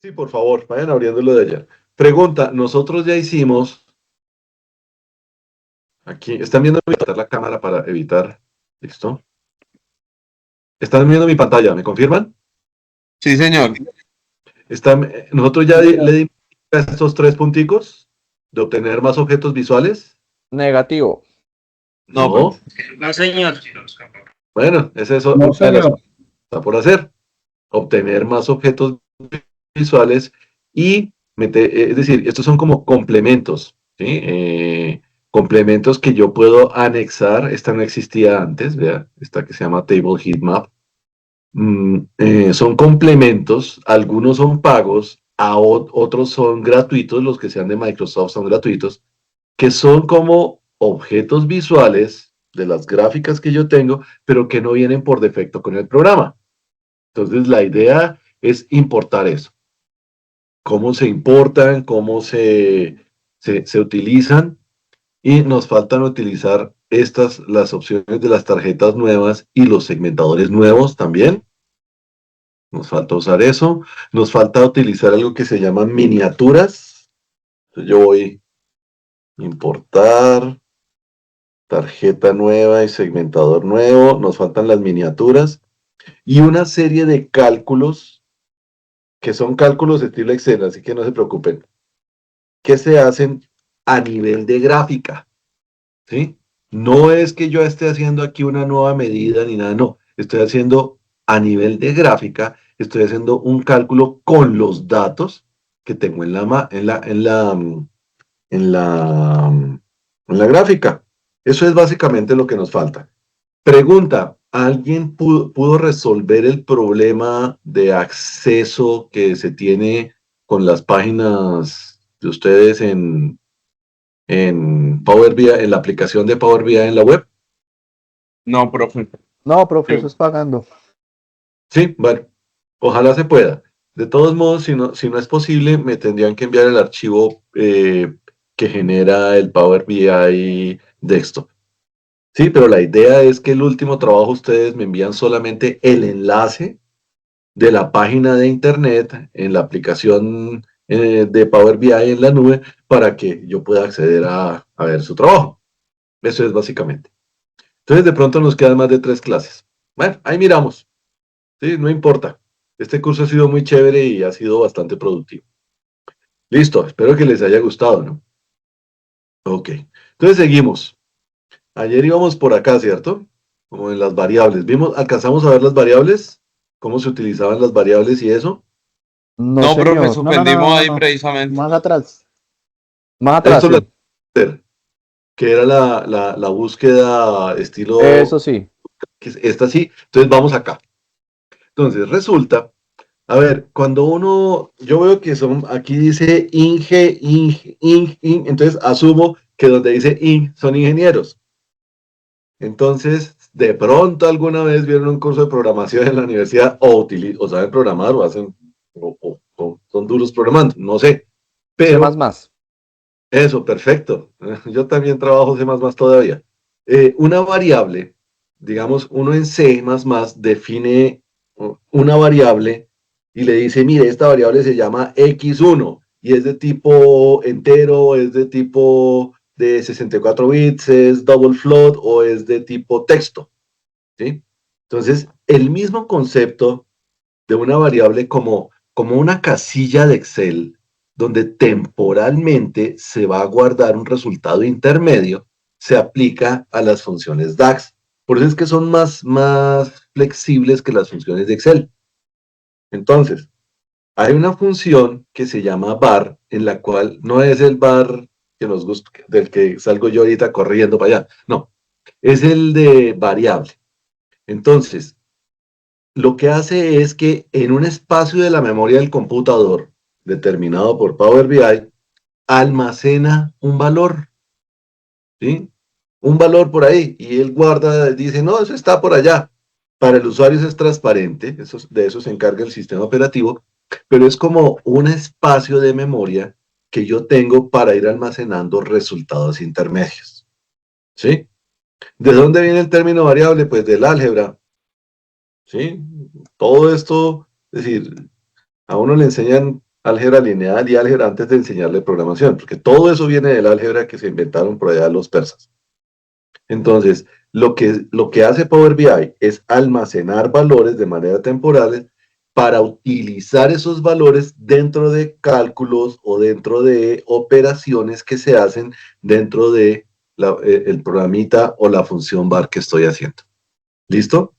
Sí, por favor, vayan abriéndolo de allá. Pregunta, nosotros ya hicimos, aquí, ¿están viendo la cámara para evitar? ¿Listo? ¿Están viendo mi pantalla? ¿Me confirman? Sí, señor. Nosotros ya le dimos a estos tres punticos de obtener más objetos visuales. Negativo. No. No, señor. Bueno, es eso, No, una de las señor. cosas que está por hacer. Obtener más objetos visuales y meter, es decir, estos son como complementos, ¿sí? Complementos que yo puedo anexar. Esta no existía antes, vea, esta que se llama Table Heatmap. Son complementos, algunos son pagos, otros son gratuitos, los que sean de Microsoft son gratuitos, que son como objetos visuales de las gráficas que yo tengo, pero que no vienen por defecto con el programa. Entonces la idea es importar eso. Cómo se importan, cómo se utilizan, y nos faltan utilizar las opciones de las tarjetas nuevas y los segmentadores nuevos también. Nos falta usar eso. Nos falta utilizar algo que se llama miniaturas. Entonces yo voy a importar tarjeta nueva y segmentador nuevo. Nos faltan las miniaturas y una serie de cálculos que son cálculos de estilo Excel, así que no se preocupen, que se hacen a nivel de gráfica, ¿sí? No es que yo esté haciendo aquí una nueva medida ni nada, no. Estoy haciendo a nivel de gráfica, estoy haciendo un cálculo con los datos que tengo en la gráfica. Eso es básicamente lo que nos falta. Pregunta, ¿alguien pudo resolver el problema de acceso que se tiene con las páginas de ustedes en Power BI, en la aplicación de Power BI en la web? No, profe. No, profe, eso es pagando. Sí, bueno, ojalá se pueda. De todos modos, si no es posible, me tendrían que enviar el archivo que genera el Power BI desktop. Sí, pero la idea es que el último trabajo ustedes me envían solamente el enlace de la página de internet en la aplicación de Power BI en la nube para que yo pueda acceder a ver su trabajo. Eso es básicamente. Entonces de pronto nos quedan más de 3 clases. Bueno, ahí miramos. Sí, no importa. Este curso ha sido muy chévere y ha sido bastante productivo. Listo, espero que les haya gustado, ¿no? Ok, entonces seguimos. Ayer íbamos por acá, ¿cierto? Como en las variables. ¿Alcanzamos a ver las variables? ¿Cómo se utilizaban las variables y eso? No, No, profe, señor. suspendimos ahí precisamente. Más atrás. Más atrás, Esto lo sí. que era la búsqueda estilo, Eso sí. esta sí. Entonces vamos acá. Entonces resulta, a ver, yo veo que aquí dice entonces asumo que donde dice son ingenieros. Entonces, de pronto alguna vez vieron un curso de programación en la universidad o saben programar o hacen, o son duros programando, no sé. C++. Pero eso, perfecto. Yo también trabajo C++ todavía. Una variable, digamos, uno en C++ define una variable y le dice, mire, esta variable se llama x1 y es de tipo entero, es de tipo de 64 bits, es double float o es de tipo texto, ¿sí? Entonces, el mismo concepto de una variable como una casilla de Excel donde temporalmente se va a guardar un resultado intermedio, se aplica a las funciones DAX. Por eso es que son más flexibles que las funciones de Excel. Entonces, hay una función que se llama var, en la cual no es el var que nos gusta, del que salgo yo ahorita corriendo para allá. No, es el de variable. Entonces, lo que hace es que en un espacio de la memoria del computador, determinado por Power BI, almacena un valor, ¿sí? Un valor por ahí, y él guarda, dice, no, eso está por allá. Para el usuario eso es transparente, de eso se encarga el sistema operativo, pero es como un espacio de memoria que yo tengo para ir almacenando resultados intermedios, ¿sí? ¿De dónde viene el término variable? Pues del álgebra, ¿sí? Todo esto, es decir, a uno le enseñan álgebra lineal y álgebra antes de enseñarle programación, porque todo eso viene del álgebra que se inventaron por allá los persas. Entonces, lo que hace Power BI es almacenar valores de manera temporal para utilizar esos valores dentro de cálculos o dentro de operaciones que se hacen dentro de el programita o la función var que estoy haciendo. ¿Listo?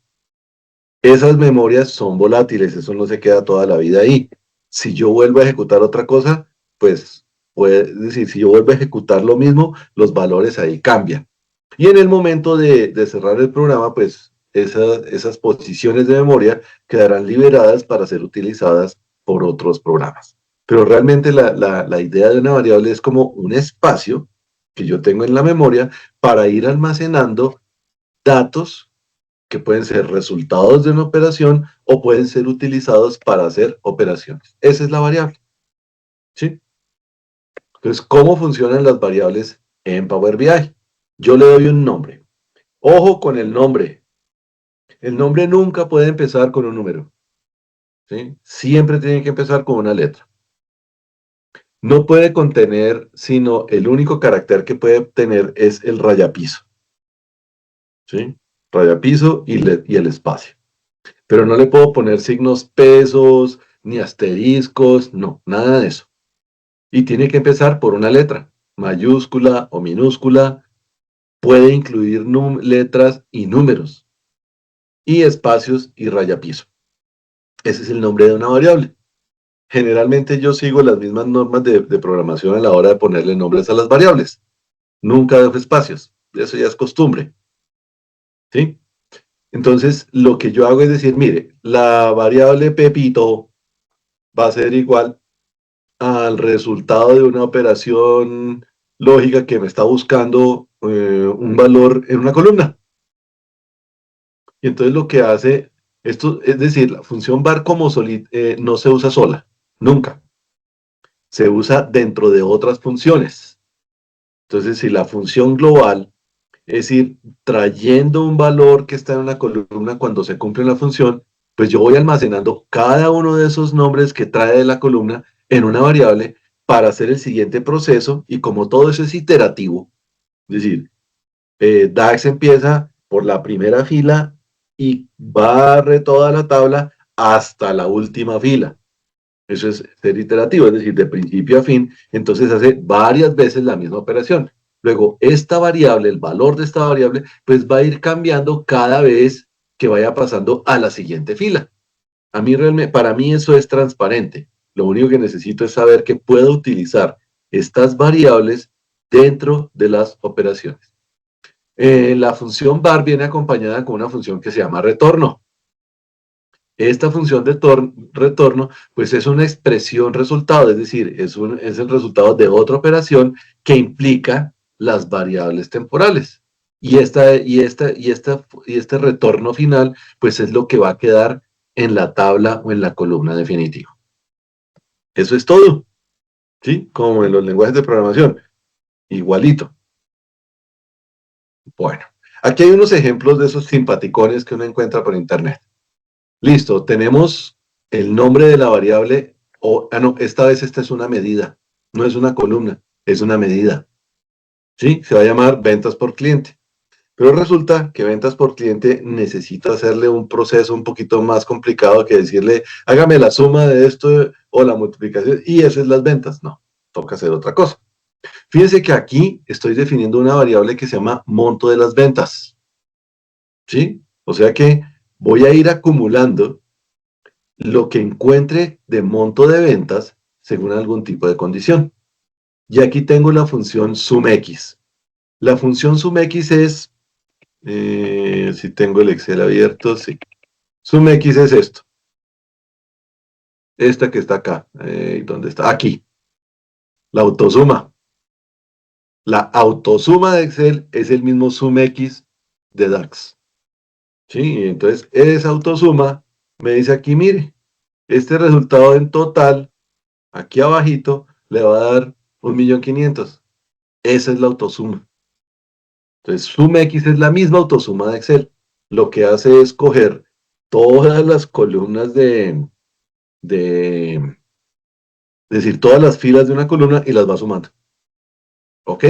Esas memorias son volátiles, eso no se queda toda la vida ahí. Si yo vuelvo a ejecutar otra cosa, pues puede decir, si yo vuelvo a ejecutar lo mismo, los valores ahí cambian. Y en el momento de cerrar el programa, pues esas posiciones de memoria quedarán liberadas para ser utilizadas por otros programas. Pero realmente la idea de una variable es como un espacio que yo tengo en la memoria para ir almacenando datos que pueden ser resultados de una operación o pueden ser utilizados para hacer operaciones. Esa es la variable. ¿Sí? Entonces, ¿cómo funcionan las variables en Power BI? Yo le doy un nombre. Ojo con el nombre. El nombre nunca puede empezar con un número. ¿Sí? Siempre tiene que empezar con una letra. No puede contener, sino el único carácter que puede tener es el rayapiso. ¿Sí? Rayapiso y el espacio. Pero no le puedo poner signos pesos, ni asteriscos, no, nada de eso. Y tiene que empezar por una letra, mayúscula o minúscula, puede incluir letras y números, y espacios y rayapiso. Ese es el nombre de una variable. Generalmente yo sigo las mismas normas de programación a la hora de ponerle nombres a las variables. Nunca dejo espacios, eso ya es costumbre. ¿Sí? Entonces, lo que yo hago es decir, mire, la variable Pepito va a ser igual al resultado de una operación lógica que me está buscando un valor en una columna. Y entonces lo que hace esto, es decir, la función var como no se usa sola, nunca. Se usa dentro de otras funciones. Entonces, si la función global es ir trayendo un valor que está en una columna cuando se cumple una función, pues yo voy almacenando cada uno de esos nombres que trae de la columna en una variable para hacer el siguiente proceso, y como todo eso es iterativo, es decir, DAX empieza por la primera fila y barre toda la tabla hasta la última fila. Eso es ser iterativo, es decir, de principio a fin, entonces hace varias veces la misma operación. Luego, esta variable, el valor de esta variable, pues va a ir cambiando cada vez que vaya pasando a la siguiente fila. Para mí eso es transparente. Lo único que necesito es saber que puedo utilizar estas variables dentro de las operaciones. La función var viene acompañada con una función que se llama retorno. Esta función de retorno, pues es una expresión resultado, es decir, es el resultado de otra operación que implica las variables temporales. Y este retorno final, pues es lo que va a quedar en la tabla o en la columna definitiva. Eso es todo, ¿sí? Como en los lenguajes de programación, igualito. Bueno, aquí hay unos ejemplos de esos simpaticones que uno encuentra por internet. Listo, tenemos el nombre de la variable, no, esta vez esta es una medida, no es una columna, es una medida. ¿Sí? Se va a llamar ventas por cliente. Pero resulta que ventas por cliente necesita hacerle un proceso un poquito más complicado que decirle, hágame la suma de esto o la multiplicación, y eso es las ventas. No, toca hacer otra cosa. Fíjense que aquí estoy definiendo una variable que se llama monto de las ventas. ¿Sí? O sea que voy a ir acumulando lo que encuentre de monto de ventas según algún tipo de condición. Y aquí tengo la función sumx. La función sumx es, si tengo el Excel abierto, sí. Sumx es esto. Esta que está acá. ¿Dónde está? Aquí. La autosuma. La autosuma de Excel es el mismo sumx de DAX. ¿Sí? Entonces, esa autosuma me dice aquí, mire, este resultado en total, aquí abajito, le va a dar 1.500.000. Esa es la autosuma. Entonces, sumx es la misma autosuma de Excel. Lo que hace es coger todas las columnas de Es decir, todas las filas de una columna y las va sumando. ¿Ok?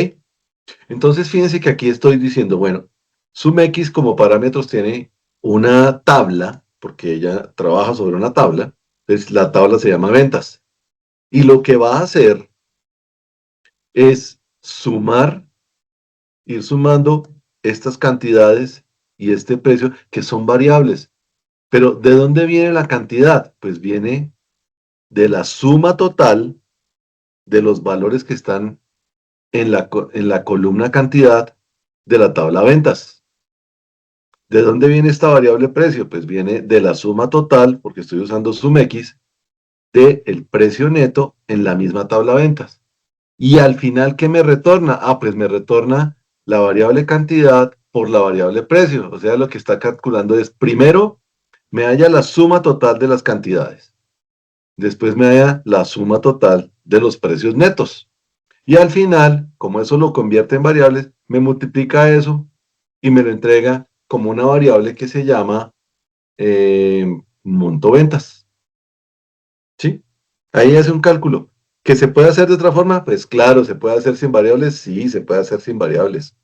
Entonces, fíjense que aquí estoy diciendo, bueno, SumX como parámetros tiene una tabla, porque ella trabaja sobre una tabla, entonces la tabla se llama ventas. Y lo que va a hacer es sumar, ir sumando estas cantidades y este precio que son variables. Pero ¿de dónde viene la cantidad? Pues viene de la suma total de los valores que están en la columna cantidad de la tabla ventas. ¿De dónde viene esta variable precio? Pues viene de la suma total, porque estoy usando SumX, del precio neto en la misma tabla ventas. Y al final, ¿qué me retorna? Ah, pues me retorna la variable cantidad por la variable precio. O sea, lo que está calculando es, primero, me halla la suma total de las cantidades. Después me halla la suma total de los precios netos. Y al final, como eso lo convierte en variables, me multiplica eso y me lo entrega como una variable que se llama monto ventas. ¿Sí? Ahí hace un cálculo. ¿Que se puede hacer de otra forma? Pues claro, se puede hacer sin variables, sí, se puede hacer sin variables.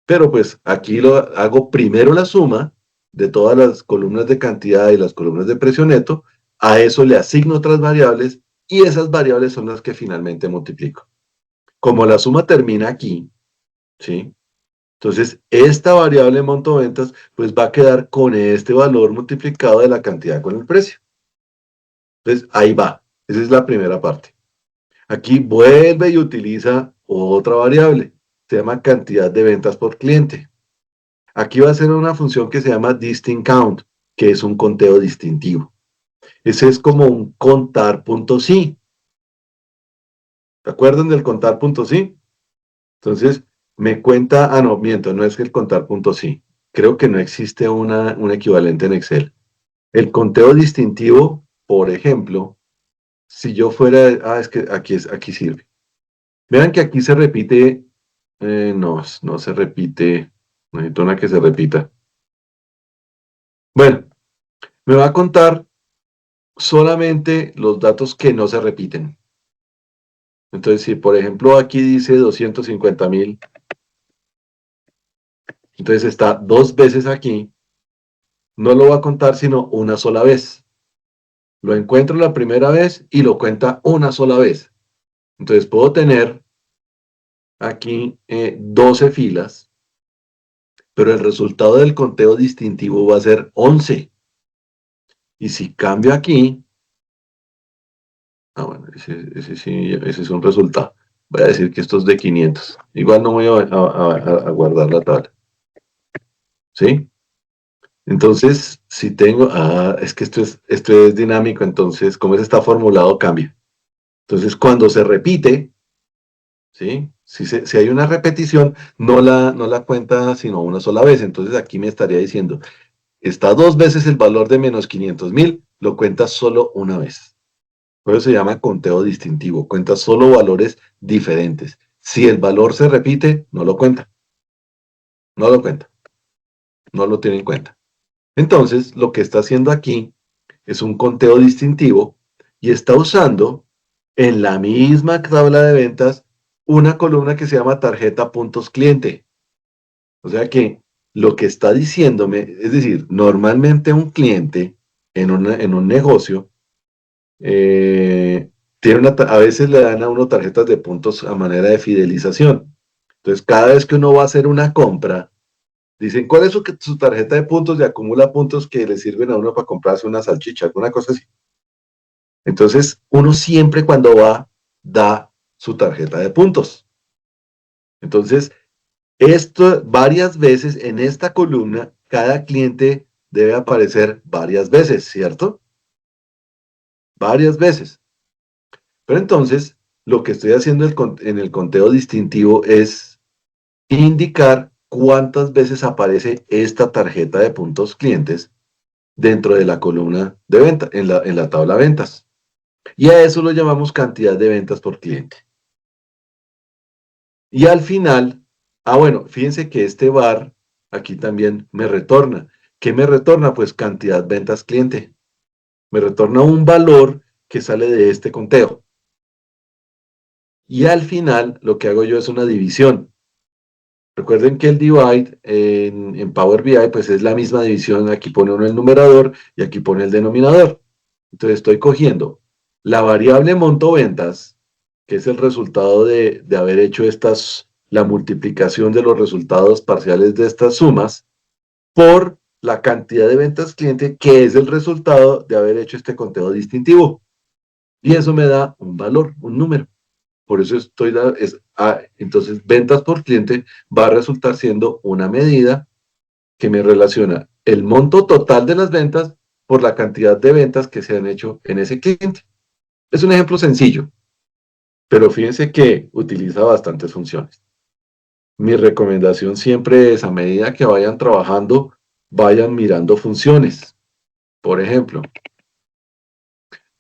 Pero pues aquí lo hago primero la suma de todas las columnas de cantidad y las columnas de precio neto, a eso le asigno otras variables y esas variables son las que finalmente multiplico. Como la suma termina aquí, ¿sí? Entonces, esta variable monto ventas, pues va a quedar con este valor multiplicado de la cantidad con el precio. Entonces, ahí va. Esa es la primera parte. Aquí vuelve y utiliza otra variable. Se llama cantidad de ventas por cliente. Aquí va a ser una función que se llama distinct count, que es un conteo distintivo. Ese es como un contar punto sí. ¿Se acuerdan del contar punto sí? Entonces, me cuenta, no, miento, no es que el contar punto sí. Creo que no existe un equivalente en Excel. El conteo distintivo, por ejemplo, si yo fuera, es que aquí sirve. Vean que aquí se repite, no se repite, necesito una que se repita. Bueno, me va a contar solamente los datos que no se repiten. Entonces, si por ejemplo aquí dice 250.000, entonces está dos veces aquí, no lo va a contar sino una sola vez. Lo encuentro la primera vez y lo cuenta una sola vez. Entonces puedo tener aquí 12 filas, pero el resultado del conteo distintivo va a ser 11. Y si cambio aquí, bueno, ese sí, ese es un resultado. Voy a decir que esto es de 500. Igual no voy a guardar la tabla. ¿Sí? Entonces, si tengo, es que esto es dinámico, entonces, como eso está formulado, cambia. Entonces, cuando se repite, ¿sí? Si hay una repetición, no la cuenta sino una sola vez. Entonces, aquí me estaría diciendo, está dos veces el valor de menos 500.000, lo cuenta solo una vez. Por eso se llama conteo distintivo, cuenta solo valores diferentes. Si el valor se repite, no lo cuenta. No lo cuenta. No lo tiene en cuenta. Entonces, lo que está haciendo aquí es un conteo distintivo y está usando en la misma tabla de ventas una columna que se llama tarjeta puntos cliente. O sea que lo que está diciéndome, es decir, normalmente un cliente en un negocio, a veces le dan a uno tarjetas de puntos a manera de fidelización. Entonces, cada vez que uno va a hacer una compra, dicen, ¿cuál es su tarjeta de puntos? Y acumula puntos que le sirven a uno para comprarse una salchicha, alguna cosa así. Entonces, uno siempre cuando va, da su tarjeta de puntos. Entonces, esto varias veces en esta columna, cada cliente debe aparecer varias veces, ¿cierto? Varias veces. Pero entonces, lo que estoy haciendo en el conteo distintivo es indicar cuántas veces aparece esta tarjeta de puntos clientes dentro de la columna de venta, en la tabla ventas. Y a eso lo llamamos cantidad de ventas por cliente. Y al final, bueno, fíjense que este bar aquí también me retorna. ¿Qué me retorna? Pues cantidad ventas cliente. Me retorna un valor que sale de este conteo. Y al final lo que hago yo es una división. Recuerden que el divide en Power BI pues es la misma división. Aquí pone uno el numerador y aquí pone el denominador. Entonces estoy cogiendo la variable monto ventas, que es el resultado de haber hecho la multiplicación de los resultados parciales de estas sumas, por la cantidad de ventas cliente, que es el resultado de haber hecho este conteo distintivo. Y eso me da un valor, un número. Por eso entonces ventas por cliente va a resultar siendo una medida que me relaciona el monto total de las ventas por la cantidad de ventas que se han hecho en ese cliente. Es un ejemplo sencillo, pero fíjense que utiliza bastantes funciones. Mi recomendación siempre es, a medida que vayan trabajando, vayan mirando funciones. Por ejemplo,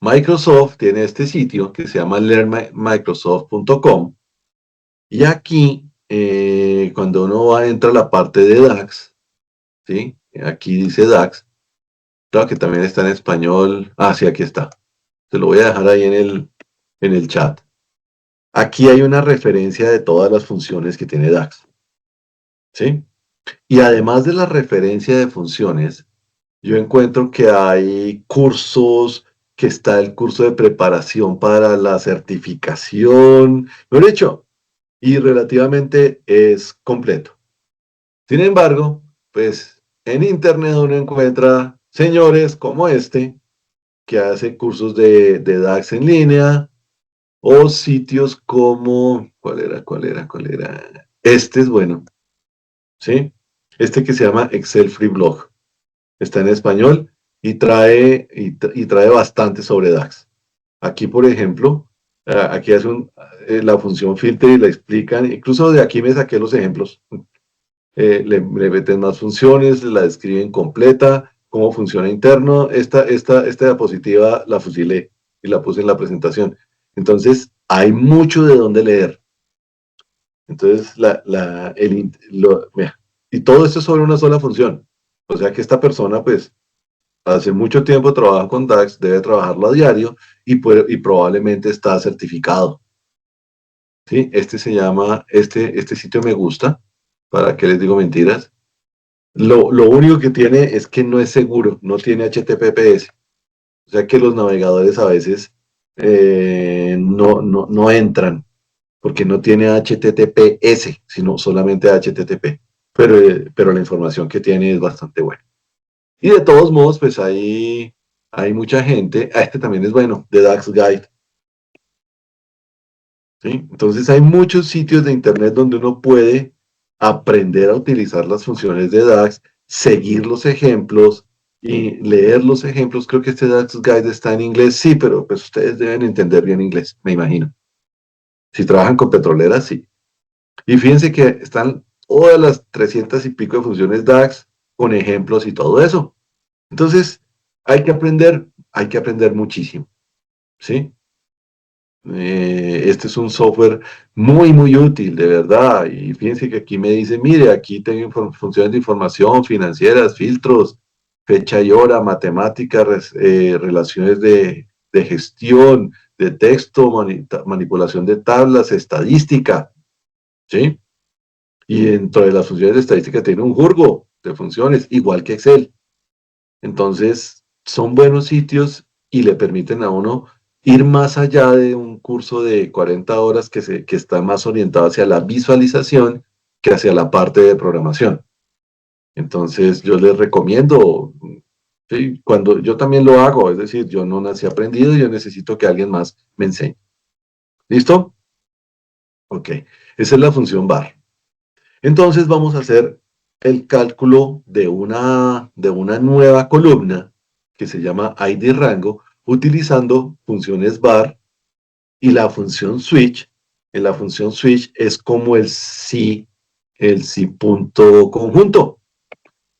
Microsoft tiene este sitio que se llama learnmicrosoft.com, y aquí, cuando uno entra a la parte de DAX, ¿sí? Aquí dice DAX, claro que también está en español. Ah, sí, aquí está. Se lo voy a dejar ahí en el chat. Aquí hay una referencia de todas las funciones que tiene DAX, ¿sí? Y además de la referencia de funciones, yo encuentro que hay cursos, que está el curso de preparación para la certificación, lo he hecho, y relativamente es completo. Sin embargo, pues en internet uno encuentra señores como este, que hace cursos de DAX en línea, o sitios como, ¿cuál era? Este es bueno, ¿sí? Este que se llama Excel Free Blog. Está en español y trae bastante sobre DAX. Aquí, por ejemplo, aquí hace la función filter y la explican. Incluso de aquí me saqué los ejemplos. Le meten más funciones, la describen completa, cómo funciona interno. Esta diapositiva la fusilé y la puse en la presentación. Entonces, hay mucho de dónde leer. Entonces, mira, y todo esto es sobre una sola función. O sea que esta persona, pues, hace mucho tiempo trabaja con DAX, debe trabajarlo a diario y probablemente está certificado. ¿Sí? Este se llama, este sitio me gusta. ¿Para qué les digo mentiras? Lo único que tiene es que no es seguro, no tiene HTTPS. O sea que los navegadores a veces no entran porque no tiene HTTPS, sino solamente HTTP. Pero la información que tiene es bastante buena. Y de todos modos, pues hay mucha gente. Este también es bueno, de DAX Guide. ¿Sí? Entonces hay muchos sitios de internet donde uno puede aprender a utilizar las funciones de DAX, seguir los ejemplos y leer los ejemplos. Creo que este DAX Guide está en inglés, sí, pero pues ustedes deben entender bien inglés, me imagino. Si trabajan con petroleras, sí. Y fíjense que están todas las 300 y pico de funciones DAX con ejemplos y todo eso. Entonces, hay que aprender muchísimo, ¿sí? Este es un software muy, muy útil, de verdad. Y fíjense que aquí me dice, mire, aquí tengo funciones de información financieras, filtros, fecha y hora, matemáticas, relaciones de gestión, de texto, manipulación de tablas, estadística, ¿sí? Y dentro de las funciones de estadística tiene un jurgo de funciones, igual que Excel. Entonces, son buenos sitios y le permiten a uno ir más allá de un curso de 40 horas que está más orientado hacia la visualización que hacia la parte de programación. Entonces, yo les recomiendo, ¿sí? Cuando yo también lo hago, es decir, yo no nací aprendido, yo necesito que alguien más me enseñe. ¿Listo? Ok, esa es la función bar. Entonces vamos a hacer el cálculo de una nueva columna que se llama ID rango, utilizando funciones var y la función switch. En la función switch es como el si punto conjunto.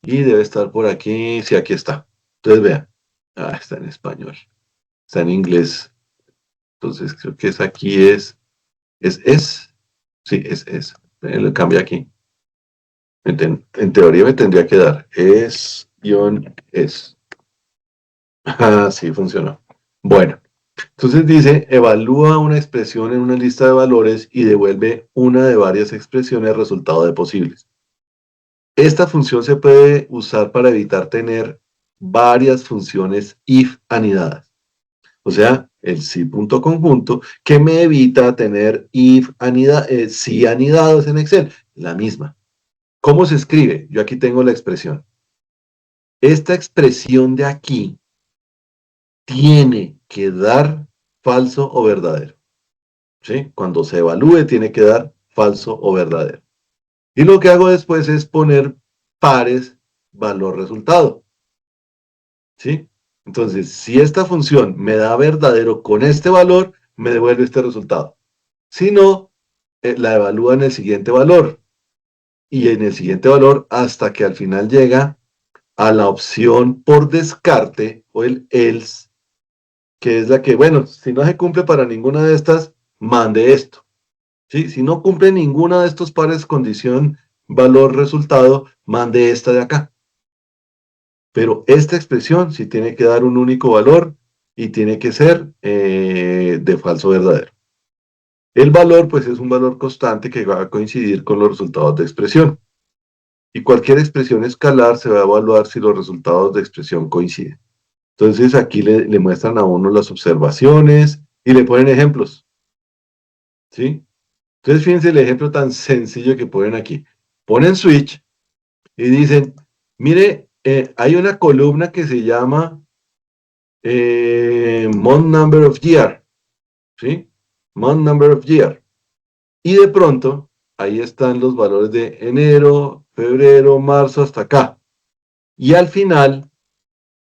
Y debe estar por aquí, sí, aquí está. Entonces vean, está en español, está en inglés. Entonces creo que es aquí, sí, es. Lo cambia aquí. En teoría me tendría que dar es. Ah, sí, funcionó. Bueno, Entonces dice, evalúa una expresión en una lista de valores y devuelve una de varias expresiones resultado de posibles. Esta función se puede usar para evitar tener varias funciones if anidadas. O sea, el si punto conjunto que me evita tener if si anidados en Excel. La misma. ¿Cómo se escribe? Yo aquí tengo la expresión. Esta expresión de aquí tiene que dar falso o verdadero. ¿Sí? Cuando se evalúe tiene que dar falso o verdadero. Y lo que hago después es poner pares valor resultado. ¿Sí? Entonces, si esta función me da verdadero con este valor, me devuelve este resultado. Si no, la evalúa en el siguiente valor. Y en el siguiente valor hasta que al final llega a la opción por descarte o el else, que es la que, bueno, si no se cumple para ninguna de estas, mande esto. ¿Sí? Si no cumple ninguna de estos pares condición valor resultado, mande esta de acá. Pero esta expresión sí tiene que dar un único valor y tiene que ser de falso verdadero. El valor, pues, es un valor constante que va a coincidir con los resultados de expresión. Y cualquier expresión escalar se va a evaluar si los resultados de expresión coinciden. Entonces, aquí le muestran a uno las observaciones y le ponen ejemplos. ¿Sí? Entonces, fíjense el ejemplo tan sencillo que ponen aquí. Ponen switch y dicen, mire, hay una columna que se llama month number of year, ¿sí? Month number of year. Y de pronto, ahí están los valores de enero, febrero, marzo, hasta acá. Y al final,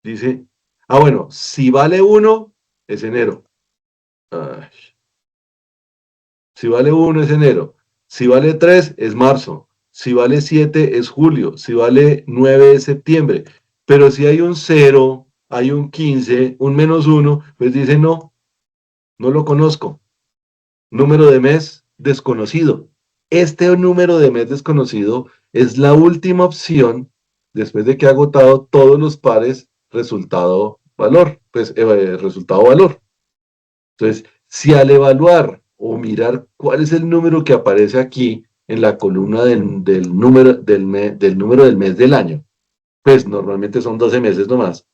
dice, bueno, si vale 1, es enero. Ay. Si vale 1 es enero. Si vale 3 es marzo. Si vale 7 es julio. Si vale 9 es septiembre. Pero si hay un 0, hay un 15, un -1, pues dice no, no lo conozco. Número de mes desconocido. Este número de mes desconocido es la última opción después de que ha agotado todos los pares resultado valor, pues resultado valor. Entonces, si al evaluar o mirar cuál es el número que aparece aquí en la columna del número del mes del año, pues normalmente son 12 meses nomás,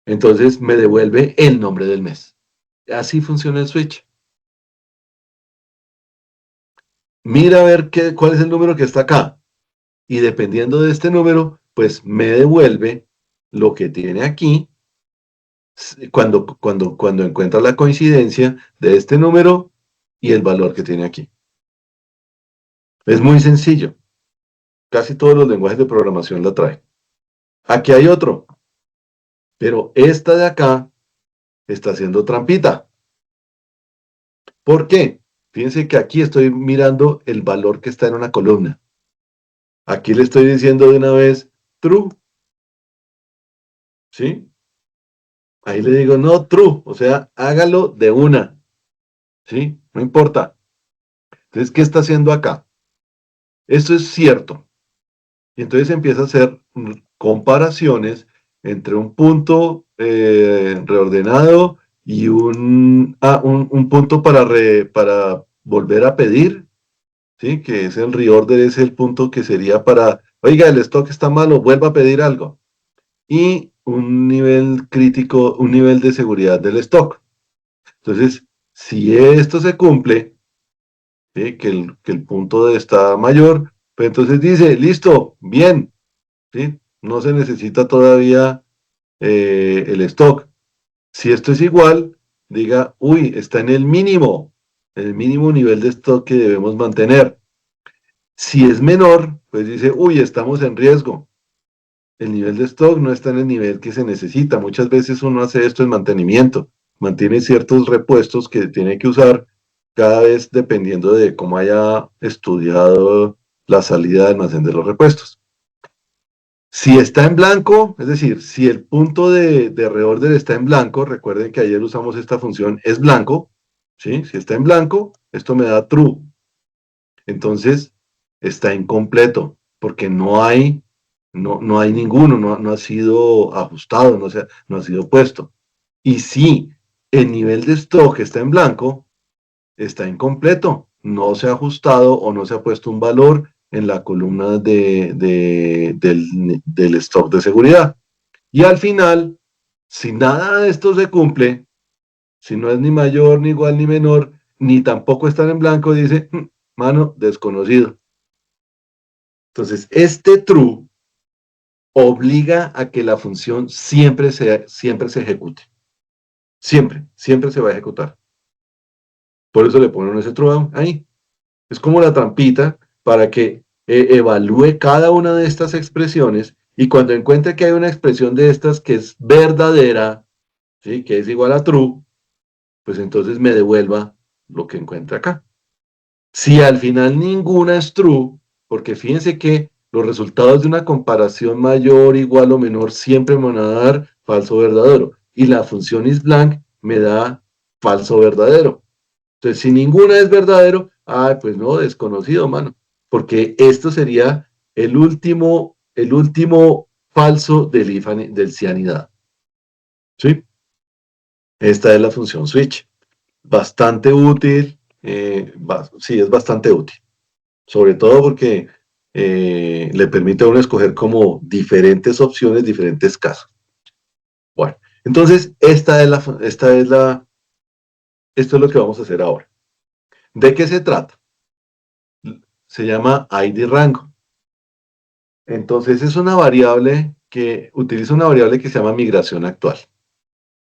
entonces me devuelve el nombre del mes. Así funciona el switch. Mira a ver cuál es el número que está acá. Y dependiendo de este número, pues me devuelve lo que tiene aquí cuando encuentra la coincidencia de este número y el valor que tiene aquí. Es muy sencillo. Casi todos los lenguajes de programación la traen. Aquí hay otro, pero esta de acá está haciendo trampita. ¿Por qué? Fíjense que aquí estoy mirando el valor que está en una columna. Aquí le estoy diciendo de una vez true. ¿Sí? Ahí le digo no true, o sea, hágalo de una. ¿Sí? No importa. Entonces, ¿qué está haciendo acá? Esto es cierto. Y entonces empieza a hacer comparaciones entre un punto reordenado y un punto para volver a pedir, ¿sí? Que es el reorder, es el punto que sería para, oiga, el stock está malo, vuelva a pedir algo. Y un nivel crítico, un nivel de seguridad del stock. Entonces, si esto se cumple, ¿sí? Que el punto está mayor, pues entonces dice, listo, bien, ¿sí? No se necesita todavía el stock. Si esto es igual, diga, uy, está en el mínimo nivel de stock que debemos mantener. Si es menor, pues dice, uy, estamos en riesgo. El nivel de stock no está en el nivel que se necesita. Muchas veces uno hace esto en mantenimiento, mantiene ciertos repuestos que tiene que usar cada vez dependiendo de cómo haya estudiado la salida de almacén de los repuestos. Si está en blanco, es decir, si el punto de reorder está en blanco, recuerden que ayer usamos esta función es blanco, ¿sí? Si está en blanco, esto me da true. Entonces, está incompleto, porque no hay ninguno, no ha sido ajustado, no ha sido puesto. Y si el nivel de stock que está en blanco está incompleto, no se ha ajustado o no se ha puesto un valor en la columna del stock de seguridad. Y al final, si nada de esto se cumple, si no es ni mayor, ni igual, ni menor, ni tampoco están en blanco, dice, mano, desconocido. Entonces, este true obliga a que la función siempre se ejecute. Siempre se va a ejecutar. Por eso le ponen ese true ahí. Es como la trampita para que evalúe cada una de estas expresiones y cuando encuentre que hay una expresión de estas que es verdadera, ¿sí? Que es igual a true, pues entonces me devuelva lo que encuentre acá. Si al final ninguna es true, porque fíjense que los resultados de una comparación mayor, igual o menor siempre me van a dar falso o verdadero. Y la función isBlank me da falso o verdadero. Entonces, si ninguna es verdadero, pues no, desconocido, mano. Porque esto sería el último falso del cianidad. ¿Sí? Esta es la función switch. Bastante útil. Sí, es bastante útil. Sobre todo porque le permite a uno escoger como diferentes opciones, diferentes casos. Bueno, entonces esto es lo que vamos a hacer ahora. ¿De qué se trata? Se llama ID rango. Entonces es una variable que utiliza una variable que se llama migración actual.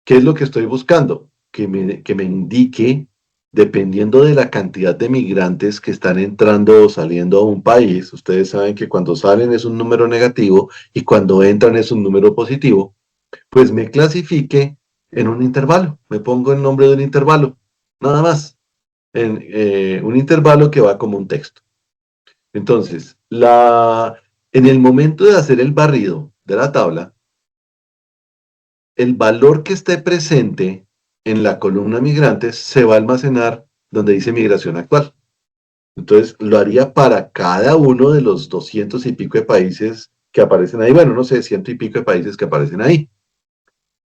¿Qué es lo que estoy buscando? Que me indique, dependiendo de la cantidad de migrantes que están entrando o saliendo a un país, ustedes saben que cuando salen es un número negativo y cuando entran es un número positivo, pues me clasifique en un intervalo. Me pongo el nombre de un intervalo, nada más. En un intervalo que va como un texto. Entonces, en el momento de hacer el barrido de la tabla, el valor que esté presente en la columna migrantes se va a almacenar donde dice migración actual. Entonces, lo haría para cada uno de los 200 y pico de países que aparecen ahí. Bueno, no sé, 100 y pico de países que aparecen ahí.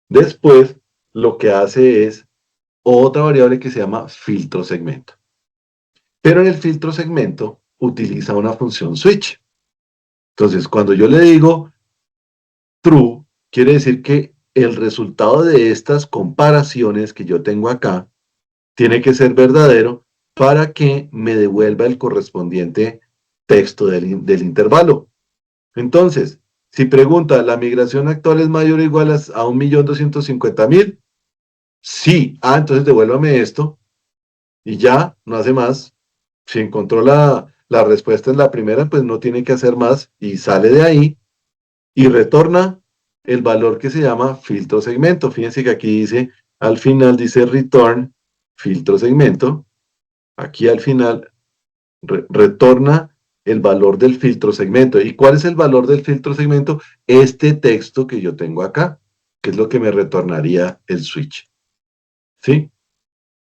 Después, lo que hace es otra variable que se llama filtro segmento. Pero en el filtro segmento utiliza una función switch. Entonces, cuando yo le digo true, quiere decir que el resultado de estas comparaciones que yo tengo acá tiene que ser verdadero para que me devuelva el correspondiente texto del intervalo. Entonces, si pregunta, ¿la migración actual es mayor o igual a 1.250.000? Sí. Entonces devuélvame esto y ya, no hace más. Si encontró la respuesta en la primera, pues no tiene que hacer más y sale de ahí y retorna el valor que se llama filtro segmento. Fíjense que aquí dice, al final dice return filtro segmento. Aquí al final retorna el valor del filtro segmento. ¿Y cuál es el valor del filtro segmento? Este texto que yo tengo acá, que es lo que me retornaría el switch. ¿Sí?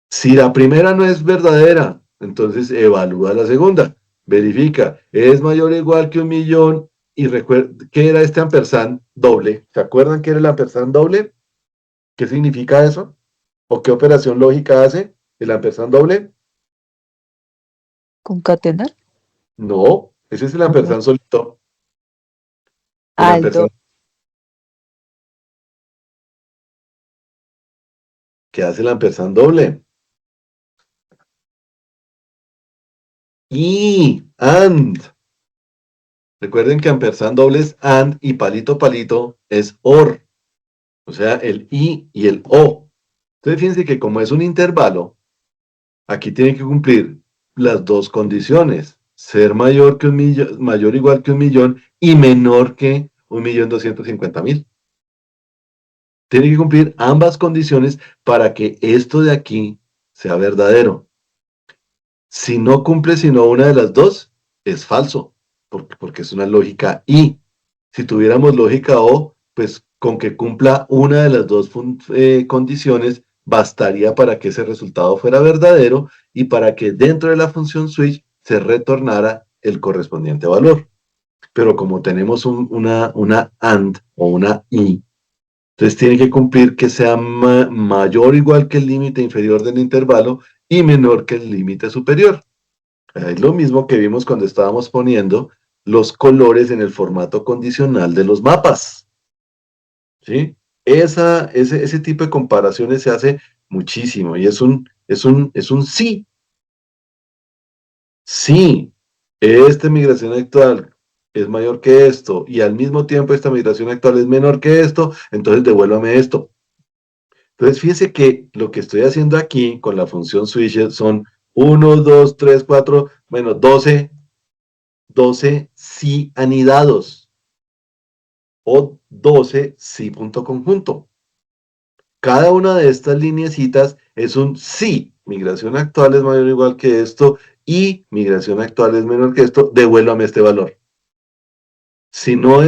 Si la primera no es verdadera, entonces evalúa la segunda. Verifica, ¿es mayor o igual que 1.000.000? Y recuerda, ¿qué era este ampersand doble? ¿Se acuerdan qué era el ampersand doble? ¿Qué significa eso? ¿O qué operación lógica hace el ampersand doble? ¿Concatenar? No, ese es el ampersand solito. El El ampersand que hace el ampersand doble. Y, and. Recuerden que ampersand doble es and y palito palito es or. O sea, el I y el O. Entonces, fíjense que como es un intervalo, aquí tiene que cumplir las dos condiciones. Ser mayor que mayor o igual que 1.000.000 y menor que 1.250.000. Tiene que cumplir ambas condiciones para que esto de aquí sea verdadero. Si no cumple sino una de las dos, es falso, porque es una lógica I. Si tuviéramos lógica O, pues con que cumpla una de las dos condiciones, bastaría para que ese resultado fuera verdadero y para que dentro de la función switch se retornara el correspondiente valor. Pero como tenemos una AND o una I, Entonces tiene que cumplir que sea mayor o igual que el límite inferior del intervalo y menor que el límite superior. Es lo mismo que vimos cuando estábamos poniendo los colores en el formato condicional de los mapas. ¿Sí? Ese tipo de comparaciones se hace muchísimo y es un sí. Sí, esta migración actual es mayor que esto y al mismo tiempo esta migración actual es menor que esto, entonces devuélvame esto. Entonces fíjese que lo que estoy haciendo aquí con la función switch son 1, 2, 3, 4, bueno, 12 sí anidados o 12 sí punto conjunto. Cada una de estas lineecitas es un sí. Migración actual es mayor o igual que esto y migración actual es menor que esto, devuélvame este valor. Si no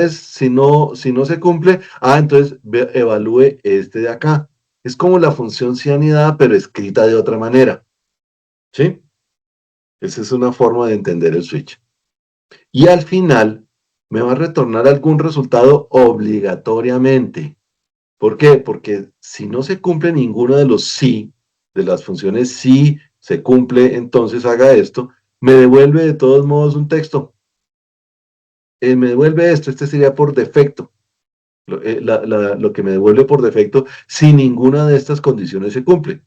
se cumple, entonces evalúe este de acá. Es como la función sí anidada, pero escrita de otra manera. ¿Sí? Esa es una forma de entender el switch. Y al final me va a retornar algún resultado obligatoriamente. ¿Por qué? Porque si no se cumple ninguno de los sí, de las funciones sí se cumple, entonces haga esto, me devuelve de todos modos un texto. Me devuelve esto, este sería por defecto. Lo que me devuelve por defecto si ninguna de estas condiciones se cumple.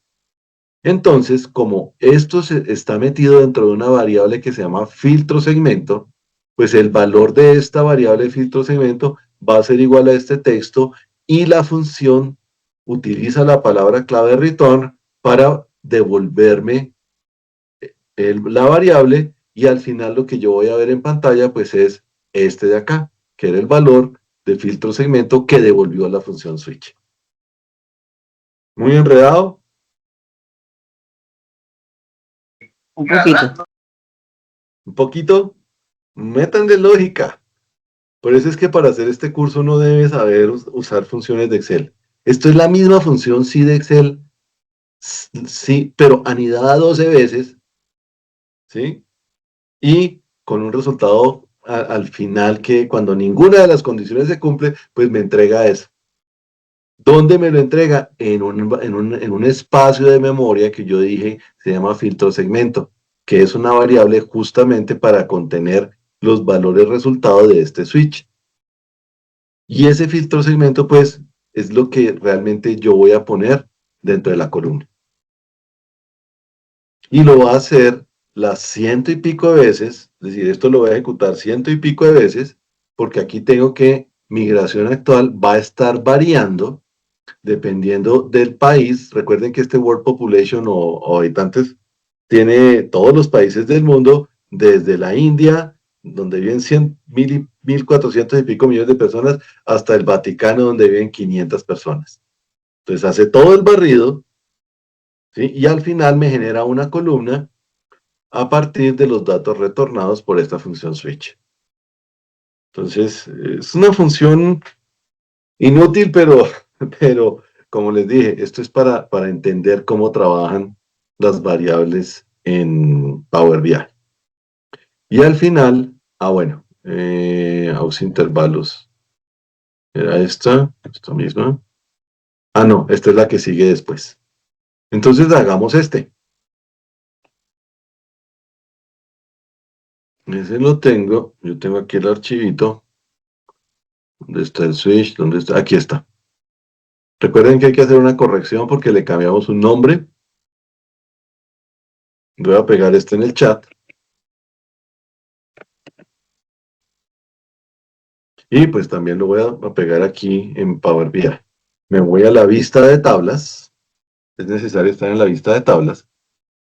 Entonces, como esto está metido dentro de una variable que se llama filtro segmento, pues el valor de esta variable filtro segmento va a ser igual a este texto y la función utiliza la palabra clave return para devolverme la variable y al final lo que yo voy a ver en pantalla pues es este de acá, que era el valor de filtro segmento que devolvió la función switch. Muy enredado. Un poquito. Un poquito. Metan de lógica. Por eso es que para hacer este curso no debe saber usar funciones de Excel. Esto es la misma función sí de Excel, sí, pero anidada 12 veces, ¿sí? Y con un resultado al final que cuando ninguna de las condiciones se cumple, pues me entrega eso. ¿Dónde me lo entrega? En un espacio de memoria que yo dije se llama filtro segmento, que es una variable justamente para contener los valores resultados de este switch. Y ese filtro segmento, pues, es lo que realmente yo voy a poner dentro de la columna. Y lo va a hacer las ciento y pico de veces, es decir, esto lo voy a ejecutar ciento y pico de veces, porque aquí tengo que migración actual va a estar variando dependiendo del país. Recuerden que este World Population o habitantes tiene todos los países del mundo, desde la India, donde viven 1.400 y pico millones de personas, hasta el Vaticano, donde viven 500 personas. Entonces hace todo el barrido, ¿sí? Y al final me genera una columna a partir de los datos retornados por esta función switch. Entonces, es una función inútil, pero como les dije, esto es para entender cómo trabajan las variables en Power BI. Y al final, bueno, aus intervalos. ¿Era esta misma? No, esta es la que sigue después. Entonces hagamos este. Ese lo tengo. Yo tengo aquí el archivito. ¿Dónde está el switch? ¿Dónde está? Aquí está. Recuerden que hay que hacer una corrección porque le cambiamos un nombre. Voy a pegar este en el chat. Y pues también lo voy a pegar aquí en Power BI. Me voy a la vista de tablas. Es necesario estar en la vista de tablas.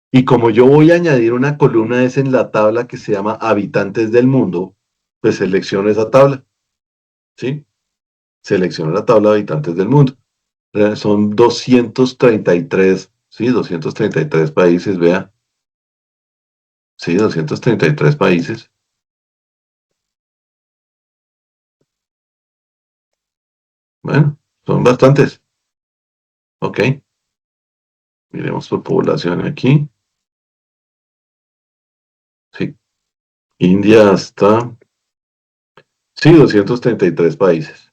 Y como yo voy a añadir una columna es en la tabla que se llama Habitantes del Mundo, pues selecciono esa tabla. ¿Sí? Selecciono la tabla de Habitantes del Mundo. Son 233, ¿sí? 233 países, vea. Sí, 233 países. Bueno, son bastantes. Ok. Miremos por población aquí. Sí. India hasta... Sí, 233 países.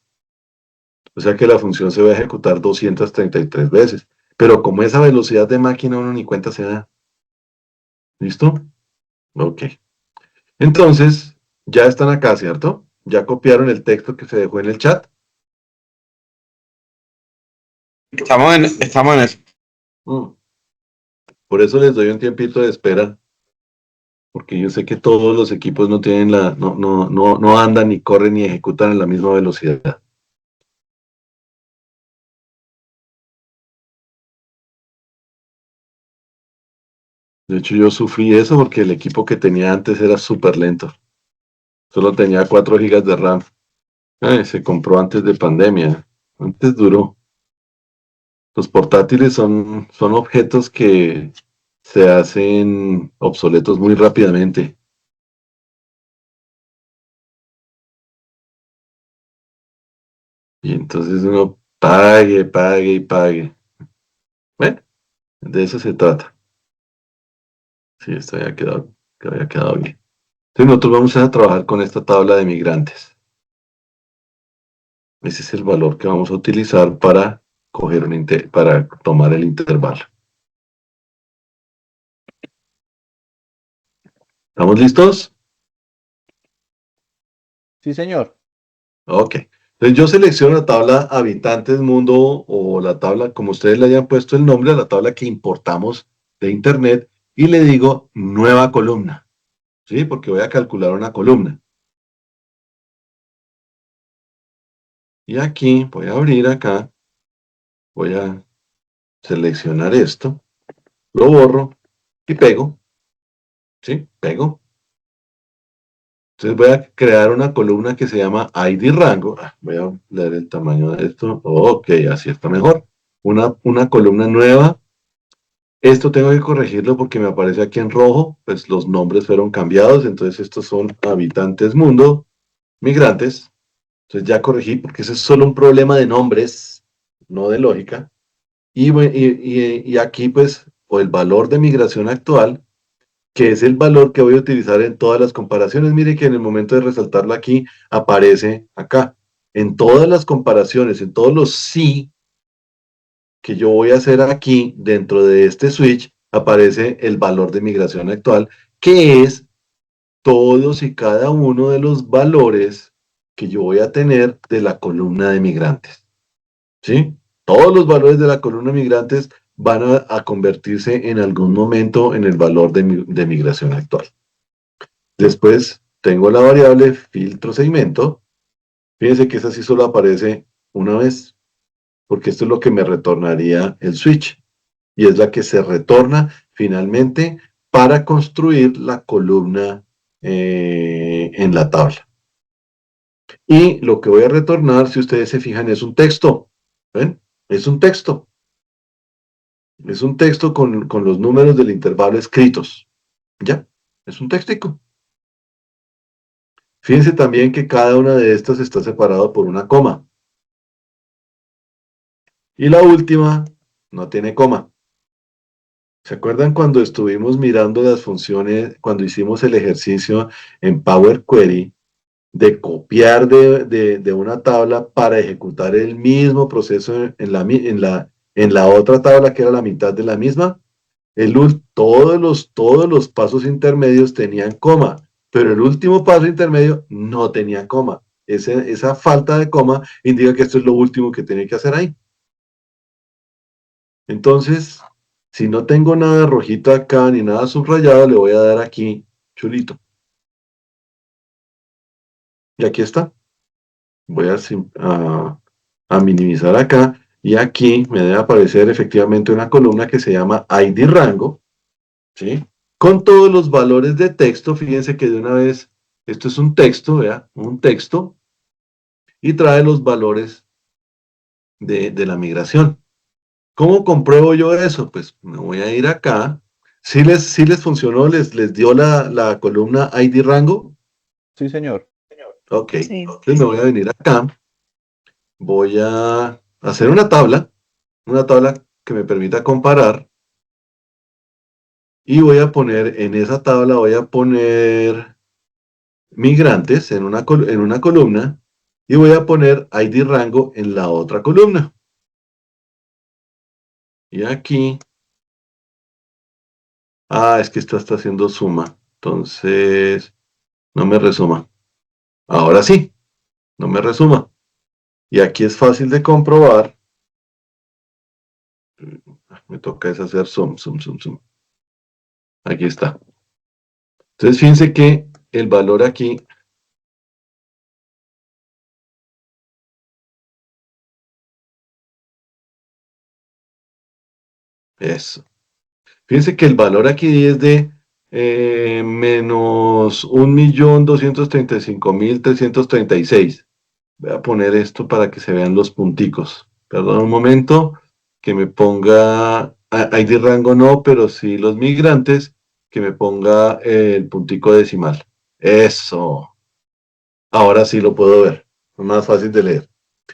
O sea que la función se va a ejecutar 233 veces. Pero como esa velocidad de máquina uno ni cuenta se da. ¿Listo? Ok. Entonces, ya están acá, ¿cierto? Ya copiaron el texto que se dejó en el chat. Estamos en eso. Mm. Por eso les doy un tiempito de espera, porque yo sé que todos los equipos no tienen no andan ni corren ni ejecutan en la misma velocidad. De hecho, yo sufrí eso porque el equipo que tenía antes era súper lento. Solo tenía 4 gigas de RAM. Se compró antes de pandemia. Antes duró. Los portátiles son objetos que se hacen obsoletos muy rápidamente. Y entonces uno pague, pague y pague. Bueno, de eso se trata. Sí, esto había quedado, que había quedado bien. Entonces nosotros vamos a trabajar con esta tabla de migrantes. Ese es el valor que vamos a utilizar para para tomar el intervalo. ¿Estamos listos? Sí, señor. Ok. Entonces yo selecciono la tabla habitantes mundo o la tabla, como ustedes le hayan puesto el nombre, a la tabla que importamos de internet y le digo nueva columna. ¿Sí? Porque voy a calcular una columna. Y aquí voy a abrir acá, voy a seleccionar esto, lo borro y pego. ¿Sí? Pego. Entonces voy a crear una columna que se llama ID rango. Voy a leer el tamaño de esto. Ok, así está mejor. Una columna nueva. Esto tengo que corregirlo porque me aparece aquí en rojo, pues los nombres fueron cambiados, entonces estos son habitantes mundo, migrantes. Entonces ya corregí porque ese es solo un problema de nombres, no de lógica. Y aquí pues, o el valor de migración actual, que es el valor que voy a utilizar en todas las comparaciones. Mire que en el momento de resaltarlo aquí, aparece acá. En todas las comparaciones, en todos los sí que yo voy a hacer aquí dentro de este switch, aparece el valor de migración actual, que es todos y cada uno de los valores que yo voy a tener de la columna de migrantes. ¿Sí? Todos los valores de la columna de migrantes van a convertirse en algún momento en el valor de migración actual. Después tengo la variable filtro segmento. Fíjense que esa sí solo aparece una vez, porque esto es lo que me retornaría el switch. Y es la que se retorna finalmente para construir la columna en la tabla. Y lo que voy a retornar, si ustedes se fijan, es un texto. ¿Ven? Es un texto. Es un texto con los números del intervalo escritos. ¿Ya? Es un textico. Fíjense también que cada una de estas está separado por una coma. Y la última no tiene coma. ¿Se acuerdan cuando estuvimos mirando las funciones, cuando hicimos el ejercicio en Power Query de copiar de una tabla para ejecutar el mismo proceso en la otra tabla que era la mitad de la misma? Todos los pasos intermedios tenían coma, pero el último paso intermedio no tenía coma. Esa falta de coma indica que esto es lo último que tiene que hacer ahí. Entonces, si no tengo nada rojito acá ni nada subrayado, le voy a dar aquí chulito. Y aquí está. Voy a minimizar acá. Y aquí me debe aparecer efectivamente una columna que se llama ID rango. ¿Sí? Con todos los valores de texto. Fíjense que de una vez, esto es un texto, ¿vea? Un texto. Y trae los valores de la migración. ¿Cómo compruebo yo eso? Pues me voy a ir acá. Si les funcionó, les dio la columna ID rango. Sí, señor. Ok. Sí. Entonces me voy a venir acá. Voy a hacer una tabla que me permita comparar. Y voy a poner, en esa tabla voy a poner migrantes en una columna y voy a poner ID rango en la otra columna. Y aquí, es que esto está haciendo suma, entonces no me resuma. Ahora sí, no me resuma. Y aquí es fácil de comprobar. Me toca es hacer zoom. Aquí está. Entonces fíjense que el valor aquí eso. Fíjense que el valor aquí es de menos 1.235.336. Voy a poner esto para que se vean los punticos. Perdón un momento, que me ponga, ID rango no, pero sí los migrantes, que me ponga el puntico decimal. Eso. Ahora sí lo puedo ver. Es más fácil de leer.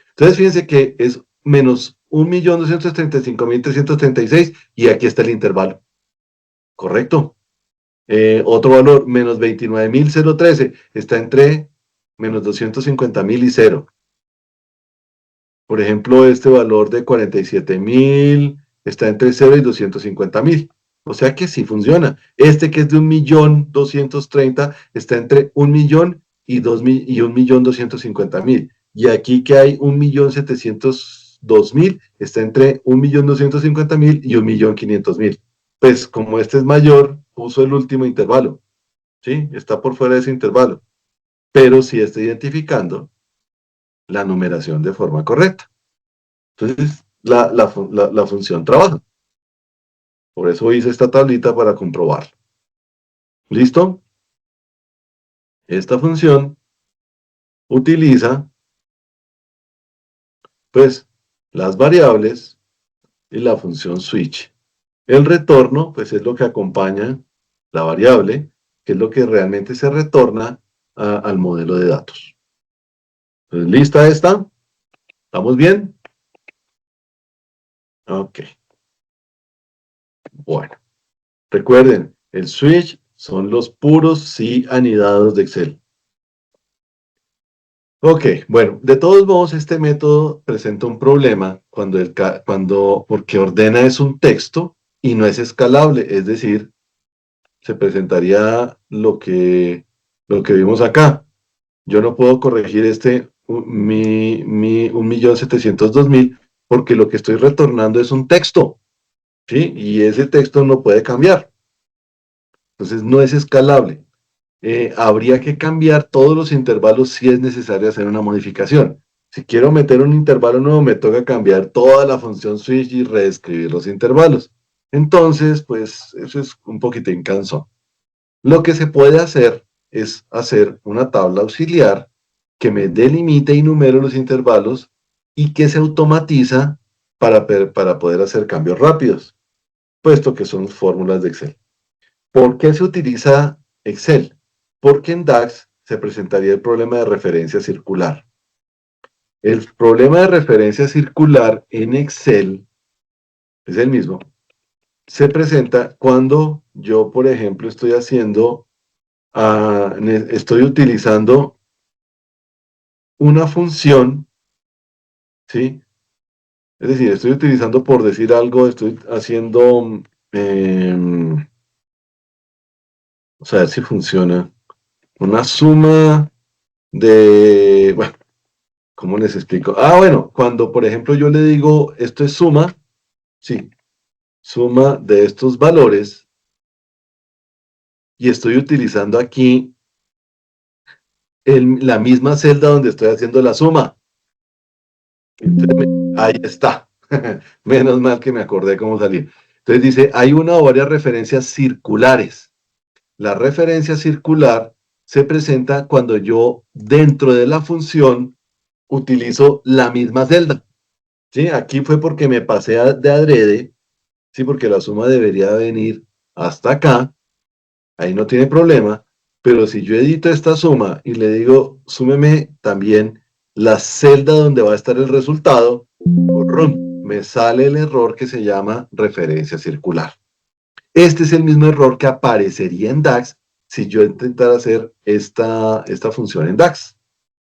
Entonces fíjense que es menos 1.235.336 y aquí está el intervalo. ¿Correcto? Otro valor, menos 29.013, está entre menos 250.000 y 0. Por ejemplo, este valor de 47.000 está entre 0 y 250.000. O sea que sí funciona. Este que es de 1.230.000 está entre 1.000.000 y 1.250.000. Y aquí que hay 1.702.000 está entre 1.250.000 y 1.500.000. Pues como este es mayor, puso el último intervalo. ¿Sí? Está por fuera de ese intervalo. Pero sí está identificando la numeración de forma correcta. Entonces, la función trabaja. Por eso hice esta tablita para comprobar. ¿Listo? Esta función utiliza, pues, las variables y la función switch. El retorno, pues, es lo que acompaña la variable, que es lo que realmente se retorna al modelo de datos. Entonces, ¿lista esta? ¿Estamos bien? Ok. Bueno. Recuerden, el switch son los puros sí anidados de Excel. Ok, bueno, de todos modos, este método presenta un problema porque ordena es un texto y no es escalable, es decir, se presentaría lo que vimos acá. Yo no puedo corregir 1.702.000 porque lo que estoy retornando es un texto, ¿sí? Y ese texto no puede cambiar. Entonces no es escalable. Habría que cambiar todos los intervalos si es necesario hacer una modificación. Si quiero meter un intervalo nuevo, me toca cambiar toda la función switch y reescribir los intervalos. Entonces, pues eso es un poquitín cansón. Lo que se puede hacer es hacer una tabla auxiliar que me delimite y numere los intervalos y que se automatiza para poder hacer cambios rápidos, puesto que son fórmulas de Excel. ¿Por qué se utiliza Excel? Porque en DAX se presentaría el problema de referencia circular. El problema de referencia circular en Excel es el mismo. Se presenta cuando yo, por ejemplo, estoy utilizando una función, ¿sí? Es decir, estoy utilizando, por decir algo, estoy haciendo, vamos a ver si funciona, una suma bueno, ¿cómo les explico? Bueno, cuando por ejemplo yo le digo, esto es suma, sí, suma de estos valores, y estoy utilizando aquí la misma celda donde estoy haciendo la suma. Entonces, ahí está. Menos mal que me acordé cómo salir. Entonces dice, hay una o varias referencias circulares. La referencia circular se presenta cuando yo dentro de la función utilizo la misma celda. ¿Sí? Aquí fue porque me pasé de adrede, ¿sí? Porque la suma debería venir hasta acá, ahí no tiene problema, pero si yo edito esta suma y le digo, súmeme también la celda donde va a estar el resultado, me sale el error que se llama referencia circular. Este es el mismo error que aparecería en DAX si yo intentara hacer esta función en DAX.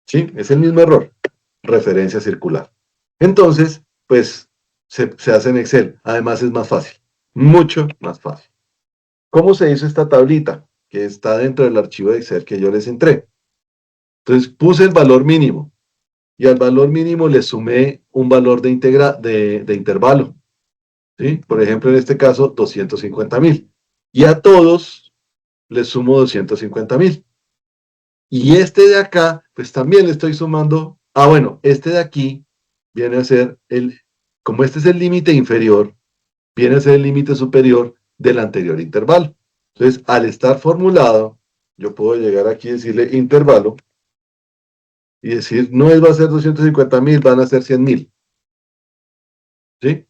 ¿Sí? Es el mismo error. Referencia circular. Entonces, pues, se hace en Excel. Además es más fácil. Mucho más fácil. ¿Cómo se hizo esta tablita? Que está dentro del archivo de Excel que yo les entré. Entonces, puse el valor mínimo. Y al valor mínimo le sumé un valor de intervalo. ¿Sí? Por ejemplo, en este caso, 250.000. Y a todos les sumo 250.000. Y este de acá, pues también le estoy sumando. Ah, bueno, este de aquí viene a ser como este es el límite inferior, viene a ser el límite superior del anterior intervalo. Entonces, al estar formulado, yo puedo llegar aquí y decirle intervalo y decir, no va a ser 250.000, van a ser 100.000. ¿Sí?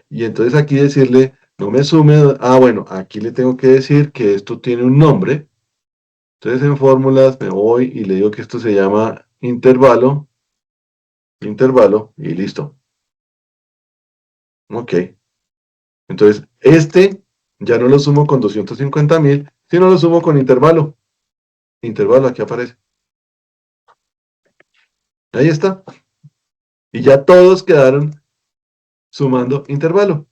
Y entonces aquí decirle, no me sume, bueno, aquí le tengo que decir que esto tiene un nombre. Entonces en fórmulas me voy y le digo que esto se llama intervalo, y listo. Ok. Entonces este ya no lo sumo con 250.000, sino lo sumo con intervalo. Intervalo, aquí aparece. Ahí está. Y ya todos quedaron sumando intervalo.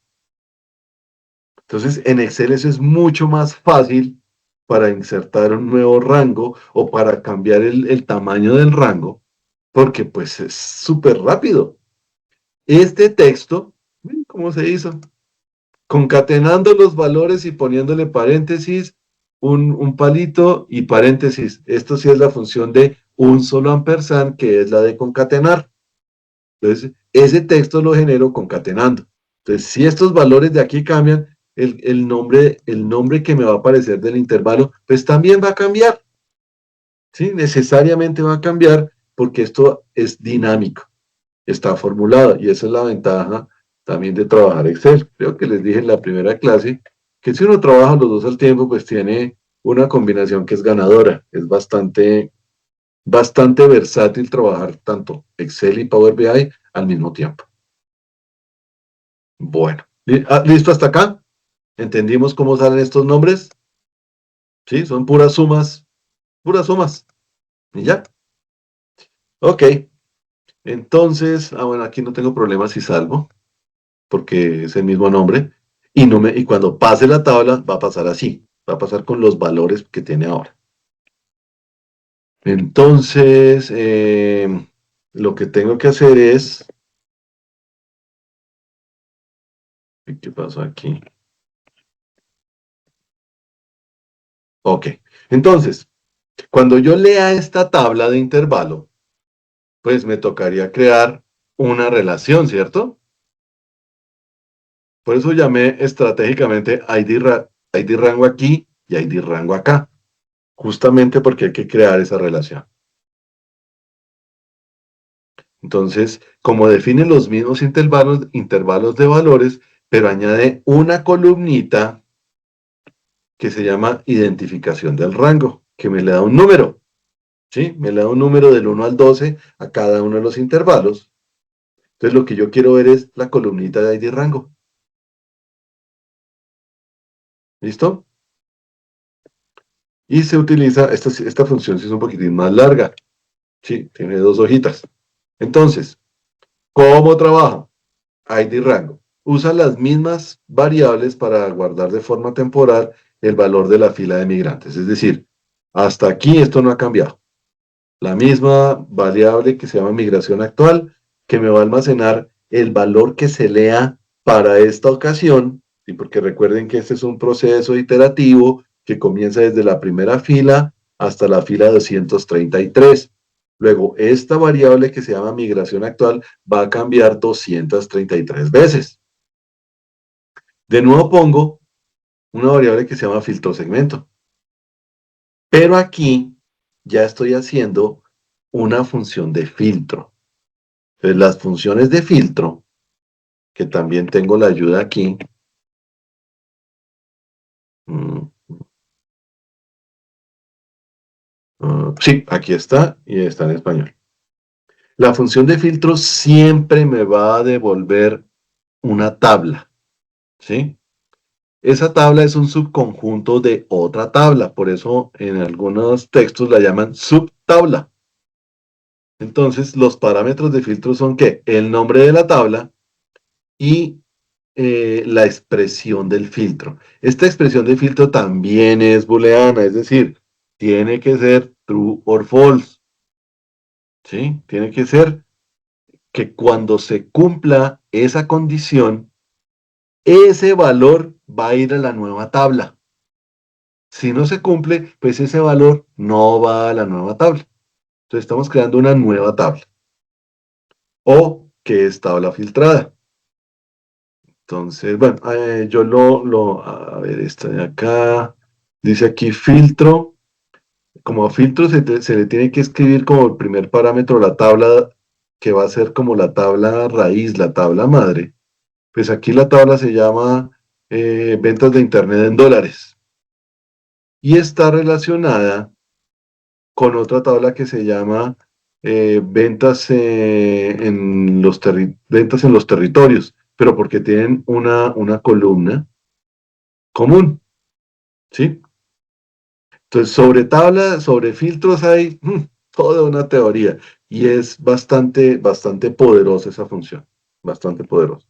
Entonces, en Excel eso es mucho más fácil para insertar un nuevo rango o para cambiar el tamaño del rango, porque pues es súper rápido. Este texto, ¿ven cómo se hizo? Concatenando los valores y poniéndole paréntesis, un palito y paréntesis. Esto sí es la función de un solo ampersand, que es la de concatenar. Entonces, ese texto lo genero concatenando. Entonces, si estos valores de aquí cambian, el nombre que me va a aparecer del intervalo, pues también va a cambiar. ¿Sí? Necesariamente va a cambiar porque esto es dinámico, está formulado y esa es la ventaja también de trabajar Excel. Creo que les dije en la primera clase que si uno trabaja los dos al tiempo, pues tiene una combinación que es ganadora. Es bastante, bastante versátil trabajar tanto Excel y Power BI al mismo tiempo. Bueno, ¿listo hasta acá? ¿Entendimos cómo salen estos nombres? Sí, son puras sumas, puras sumas. Y ya. Ok. Entonces, bueno, aquí no tengo problema si salgo, porque es el mismo nombre. Y cuando pase la tabla, va a pasar así. Va a pasar con los valores que tiene ahora. Entonces, lo que tengo que hacer es. ¿Qué pasó aquí? Ok. Entonces, cuando yo lea esta tabla de intervalo, pues me tocaría crear una relación, ¿cierto? Por eso llamé estratégicamente ID rango aquí y ID rango acá, justamente porque hay que crear esa relación. Entonces, como define los mismos intervalos de valores, pero añade una columnita que se llama identificación del rango, que me le da un número, ¿sí? Me le da un número del 1 al 12 a cada uno de los intervalos. Entonces, lo que yo quiero ver es la columnita de ID rango. ¿Listo? Y se utiliza, esta función sí es un poquitín más larga, ¿sí? Tiene 2 hojitas. Entonces, ¿cómo trabaja? ID rango. Usa las mismas variables para guardar de forma temporal el valor de la fila de migrantes. Es decir, hasta aquí esto no ha cambiado. La misma variable que se llama migración actual, que me va a almacenar el valor que se lea para esta ocasión, ¿sí? Porque recuerden que este es un proceso iterativo que comienza desde la primera fila hasta la fila 233. Luego, esta variable que se llama migración actual va a cambiar 233 veces. De nuevo pongo una variable que se llama filtro segmento. Pero aquí ya estoy haciendo una función de filtro. Entonces, las funciones de filtro, que también tengo la ayuda aquí. Sí, aquí está y está en español. La función de filtro siempre me va a devolver una tabla, ¿sí? Esa tabla es un subconjunto de otra tabla, por eso en algunos textos la llaman subtabla. Entonces, los parámetros de filtro son ¿qué? El nombre de la tabla y la expresión del filtro. Esta expresión de filtro también es booleana, es decir, tiene que ser true or false. ¿Sí? Tiene que ser que cuando se cumpla esa condición, ese valor va a ir a la nueva tabla. Si no se cumple, pues ese valor no va a la nueva tabla. Entonces estamos creando una nueva tabla. O que es tabla filtrada. Entonces, bueno, a ver, esta de acá, dice aquí filtro. Como a filtro se le tiene que escribir como el primer parámetro la tabla que va a ser como la tabla raíz, la tabla madre. Pues aquí la tabla se llama ventas de internet en dólares. Y está relacionada con otra tabla que se llama ventas en los territorios, pero porque tienen una columna común, ¿sí? Entonces, sobre filtros hay toda una teoría y es bastante poderosa esa función, bastante poderosa.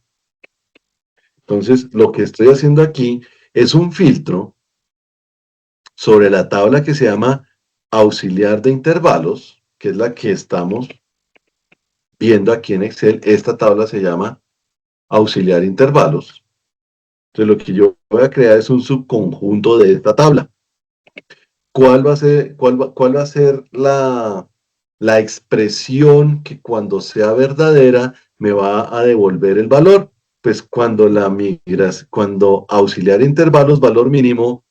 Entonces, lo que estoy haciendo aquí es un filtro sobre la tabla que se llama auxiliar de intervalos, que es la que estamos viendo aquí en Excel. Esta tabla se llama auxiliar intervalos. Entonces, lo que yo voy a crear es un subconjunto de esta tabla. ¿Cuál va a ser la expresión que cuando sea verdadera me va a devolver el valor? Pues cuando auxiliar intervalos, valor mínimo,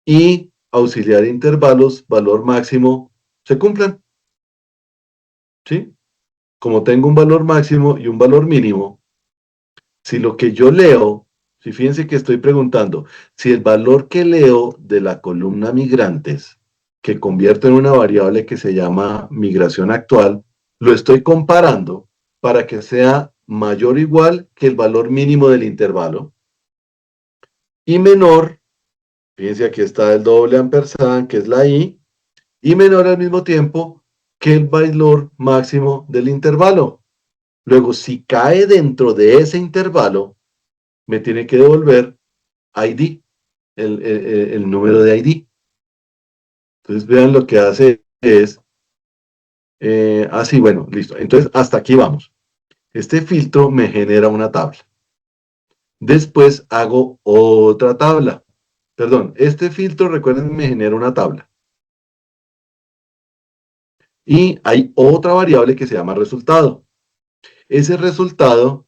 y auxiliar intervalos, valor máximo, se cumplan, ¿sí? Como tengo un valor máximo y un valor mínimo, si lo que yo leo, si fíjense que estoy preguntando, si el valor que leo de la columna migrantes, que convierto en una variable que se llama migración actual, lo estoy comparando para que sea mayor o igual que el valor mínimo del intervalo y menor, fíjense aquí está el doble ampersand, que es la i, y menor al mismo tiempo que el valor máximo del intervalo. Luego, si cae dentro de ese intervalo, me tiene que devolver ID, el número de ID. Entonces, vean lo que hace es, bueno, listo. Entonces, hasta aquí vamos. Este filtro me genera una tabla. Después hago otra tabla. Perdón, este filtro, recuerden, me genera una tabla. Y hay otra variable que se llama resultado. Ese resultado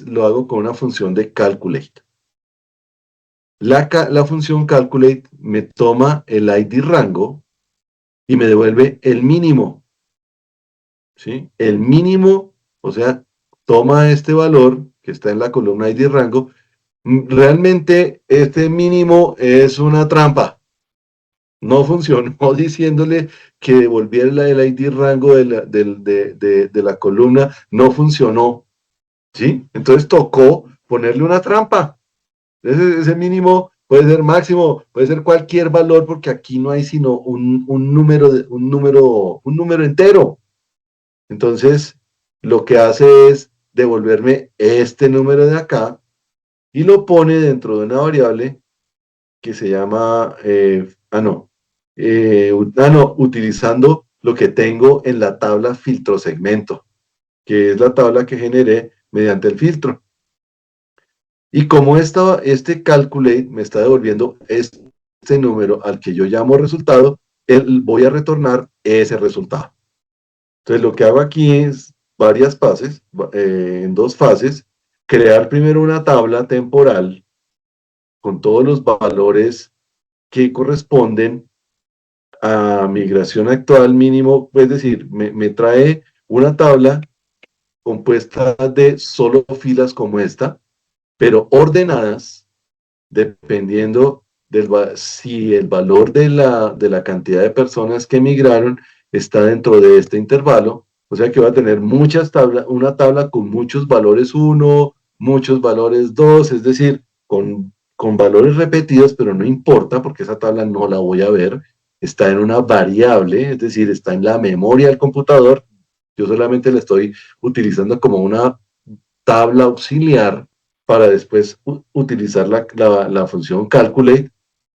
lo hago con una función de calculate. La función calculate me toma el ID rango y me devuelve el mínimo. ¿Sí? El mínimo, o sea, toma este valor que está en la columna ID rango. Realmente este mínimo es una trampa. No funcionó diciéndole que devolviera el ID rango de la columna. No funcionó. ¿Sí? Entonces tocó ponerle una trampa. Ese mínimo puede ser máximo, puede ser cualquier valor, porque aquí no hay sino un número entero. Entonces, lo que hace es devolverme este número de acá y lo pone dentro de una variable que se llama, utilizando lo que tengo en la tabla filtro segmento, que es la tabla que generé mediante el filtro. Y como este calculate me está devolviendo este número al que yo llamo resultado, voy a retornar ese resultado. Entonces lo que hago aquí es varias fases, en dos fases, crear primero una tabla temporal con todos los valores que corresponden a migración actual mínimo, es decir, me trae una tabla compuesta de solo filas como esta, pero ordenadas dependiendo si el valor de la cantidad de personas que migraron está dentro de este intervalo. O sea que va a tener una tabla con muchos valores 1, muchos valores 2, es decir, con valores repetidos, pero no importa porque esa tabla no la voy a ver. Está en una variable, es decir, está en la memoria del computador Yo solamente la estoy utilizando como una tabla auxiliar para después utilizar la función calculate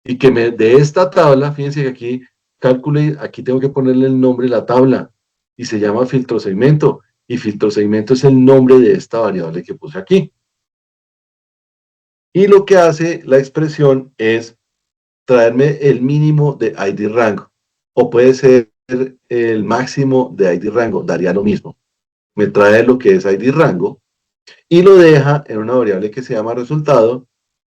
y que de esta tabla, fíjense que aquí calculate, aquí tengo que ponerle el nombre de la tabla y se llama filtro segmento y filtro segmento es el nombre de esta variable que puse aquí. Y lo que hace la expresión es traerme el mínimo de ID rango o puede ser el máximo de ID rango, daría lo mismo. Me trae lo que es ID rango y lo deja en una variable que se llama resultado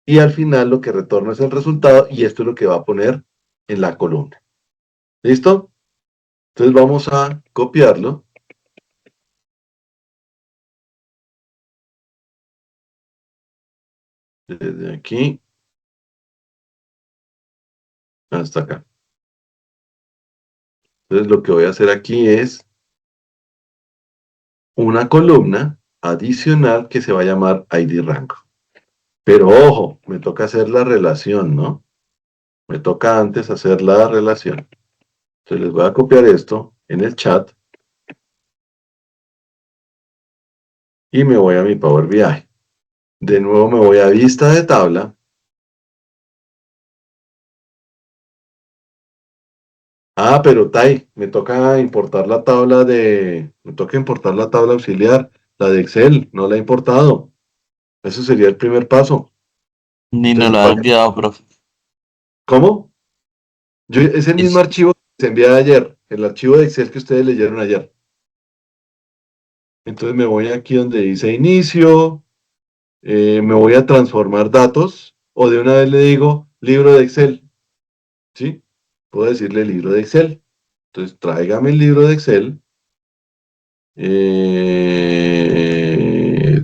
y al final lo que retorna es el resultado y esto es lo que va a poner en la columna. ¿Listo? Entonces vamos a copiarlo. Desde aquí hasta acá. Entonces lo que voy a hacer aquí es una columna adicional que se va a llamar ID rango. Pero ojo, me toca hacer la relación, ¿no? Me toca antes hacer la relación. Entonces les voy a copiar esto en el chat y me voy a mi Power BI. De nuevo me voy a vista de tabla. Ah, pero Tai, me toca importar la tabla auxiliar, la de Excel, no la he importado. Ese sería el primer paso. Ni nos Entonces, lo ha enviado, profe. ¿cómo? Es el mismo Es- archivo que se envió ayer, el archivo de Excel que ustedes leyeron ayer. Entonces me voy aquí donde dice inicio, me voy a transformar datos, o de una vez le digo libro de Excel, ¿sí? Puedo decirle libro de Excel. Entonces tráigame el libro de Excel.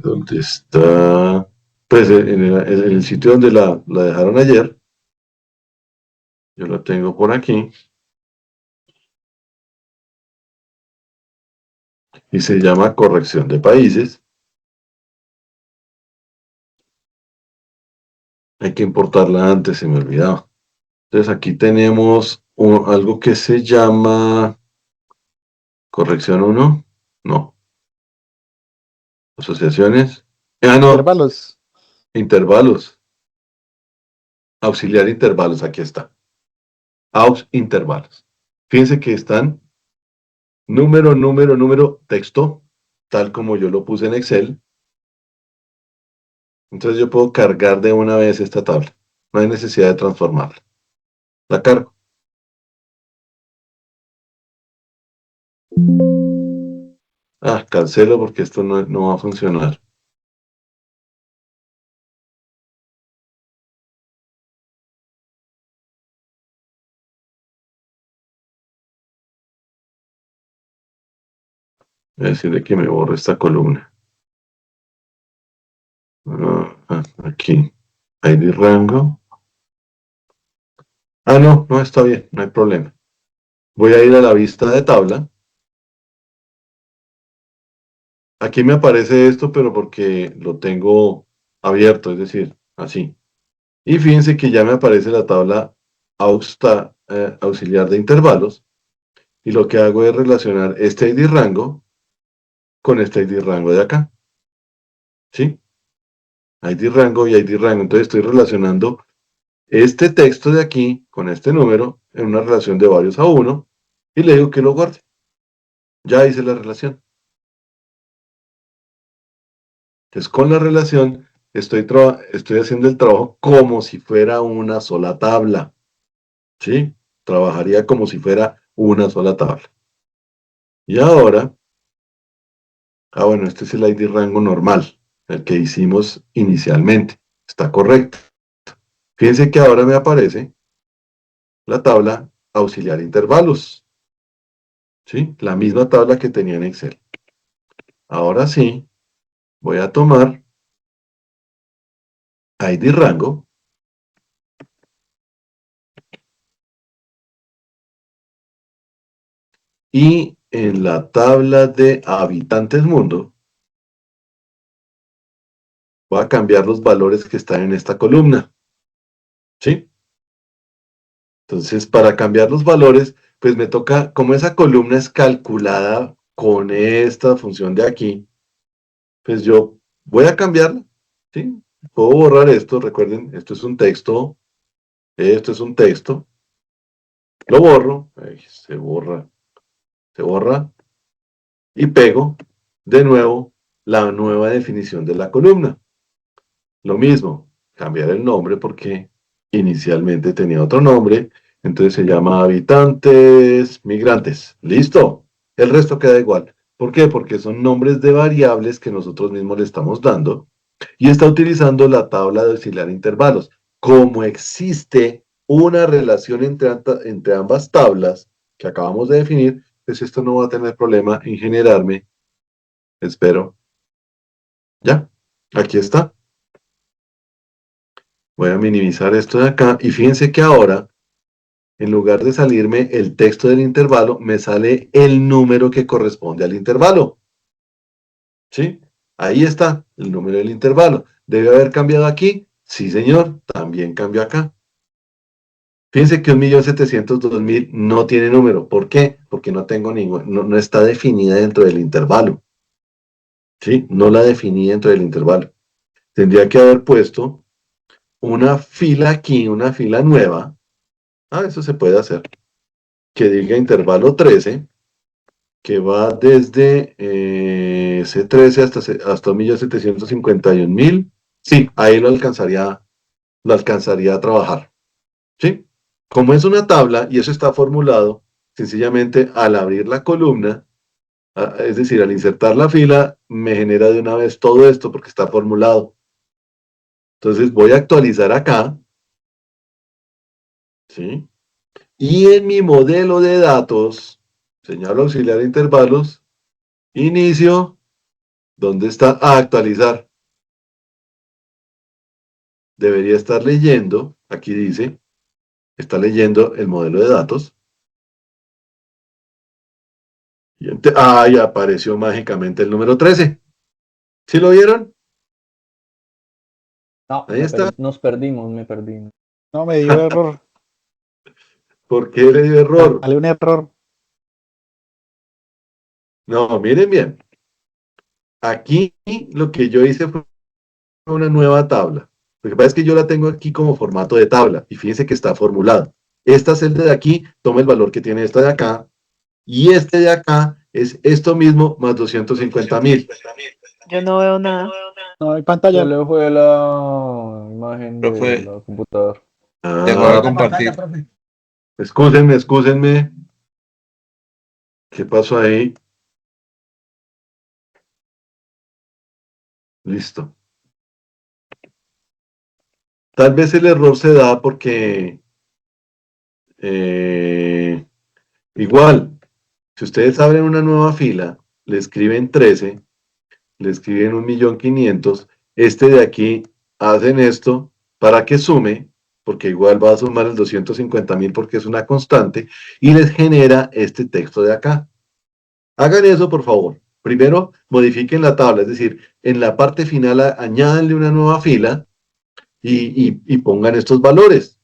¿Dónde está? Pues en el sitio donde la dejaron ayer. Yo la tengo por aquí. Y se llama corrección de países. Hay que importarla antes, se me olvidaba. Entonces aquí tenemos algo que se llama corrección 1. No. Asociaciones. Ah, no. Intervalos. Intervalos. Auxiliar intervalos. Aquí está. Aux intervalos. Fíjense que están número, texto, tal como yo lo puse en Excel. Entonces yo puedo cargar de una vez esta tabla. No hay necesidad de transformarla. La cargo. Ah, cancelo porque esto no va a funcionar. Voy a decirle que me borre esta columna. Aquí. ID rango. Ah, no, está bien, no hay problema. Voy a ir a la vista de tabla. Aquí me aparece esto, pero porque lo tengo abierto, es decir, así. Y fíjense que ya me aparece la tabla auxiliar de intervalos. Y lo que hago es relacionar este ID rango con este ID rango de acá. ¿Sí? ID rango y ID rango. Entonces estoy relacionando este texto de aquí con este número en una relación de varios a 1 y le digo que lo guarde. Ya hice la relación. Entonces con la relación estoy haciendo el trabajo como si fuera una sola tabla. ¿Sí? Trabajaría como si fuera una sola tabla. Y ahora, bueno, este es el ID rango normal, el que hicimos inicialmente. Está correcto. Fíjense que ahora me aparece la tabla auxiliar intervalos. ¿Sí? La misma tabla que tenía en Excel. Ahora sí, voy a tomar ID rango y en la tabla de habitantes mundo voy a cambiar los valores que están en esta columna. ¿Sí? Entonces, para cambiar los valores, pues me toca, como esa columna es calculada con esta función de aquí, pues yo voy a cambiarla, ¿sí? Puedo borrar esto, recuerden, esto es un texto, lo borro, ahí se borra, y pego de nuevo la nueva definición de la columna. Lo mismo, cambiar el nombre porque inicialmente tenía otro nombre, entonces se llama habitantes migrantes. ¿Listo? El resto queda igual. ¿Por qué? Porque son nombres de variables que nosotros mismos le estamos dando y está utilizando la tabla de oscilar intervalos. Como existe una relación entre ambas tablas que acabamos de definir, pues esto no va a tener problema en generarme. Espero. Ya, aquí está. Voy a minimizar esto de acá y fíjense que ahora, en lugar de salirme el texto del intervalo, me sale el número que corresponde al intervalo. ¿Sí? Ahí está el número del intervalo. ¿Debe haber cambiado aquí? Sí, señor, también cambió acá. Fíjense que 1.702.000 no tiene número. ¿Por qué? Porque no tengo no está definida dentro del intervalo. ¿Sí? No la definí dentro del intervalo. Tendría que haber puesto una fila aquí, una fila nueva. Eso se puede hacer. Que diga intervalo 13, que va desde C13 hasta 1.751.000. Sí, ahí lo alcanzaría a trabajar. ¿Sí? Como es una tabla y eso está formulado, sencillamente al abrir la columna, es decir, al insertar la fila, me genera de una vez todo esto porque está formulado. Entonces voy a actualizar acá, ¿sí? Y en mi modelo de datos, señal auxiliar de intervalos, inicio, ¿dónde está? Actualizar. Debería estar leyendo, aquí dice, está leyendo el modelo de datos. Y ya apareció mágicamente el número 13. ¿Sí lo vieron? No, Ahí está. nos perdimos, me perdimos. No, me dio error. ¿Por qué le dio error? Sale un error. No, miren bien. Aquí lo que yo hice fue una nueva tabla. Lo que pasa es que yo la tengo aquí como formato de tabla y fíjense que está formulada. Esta celda de aquí toma el valor que tiene esta de acá y este de acá es esto mismo más 250.000. Yo no veo nada. No hay Se pantalla. le fue la imagen de Profe, la computadora. dejó de compartir. Excúsenme. ¿Qué pasó ahí? Listo. Tal vez el error se da porque igual, si ustedes abren una nueva fila, le escriben 13, le escriben 1.500.000, este de aquí hacen esto para que sume, porque igual va a sumar el 250.000 porque es una constante, y les genera este texto de acá. Hagan eso, por favor. Primero, modifiquen la tabla, es decir, en la parte final añádanle una nueva fila y pongan estos valores.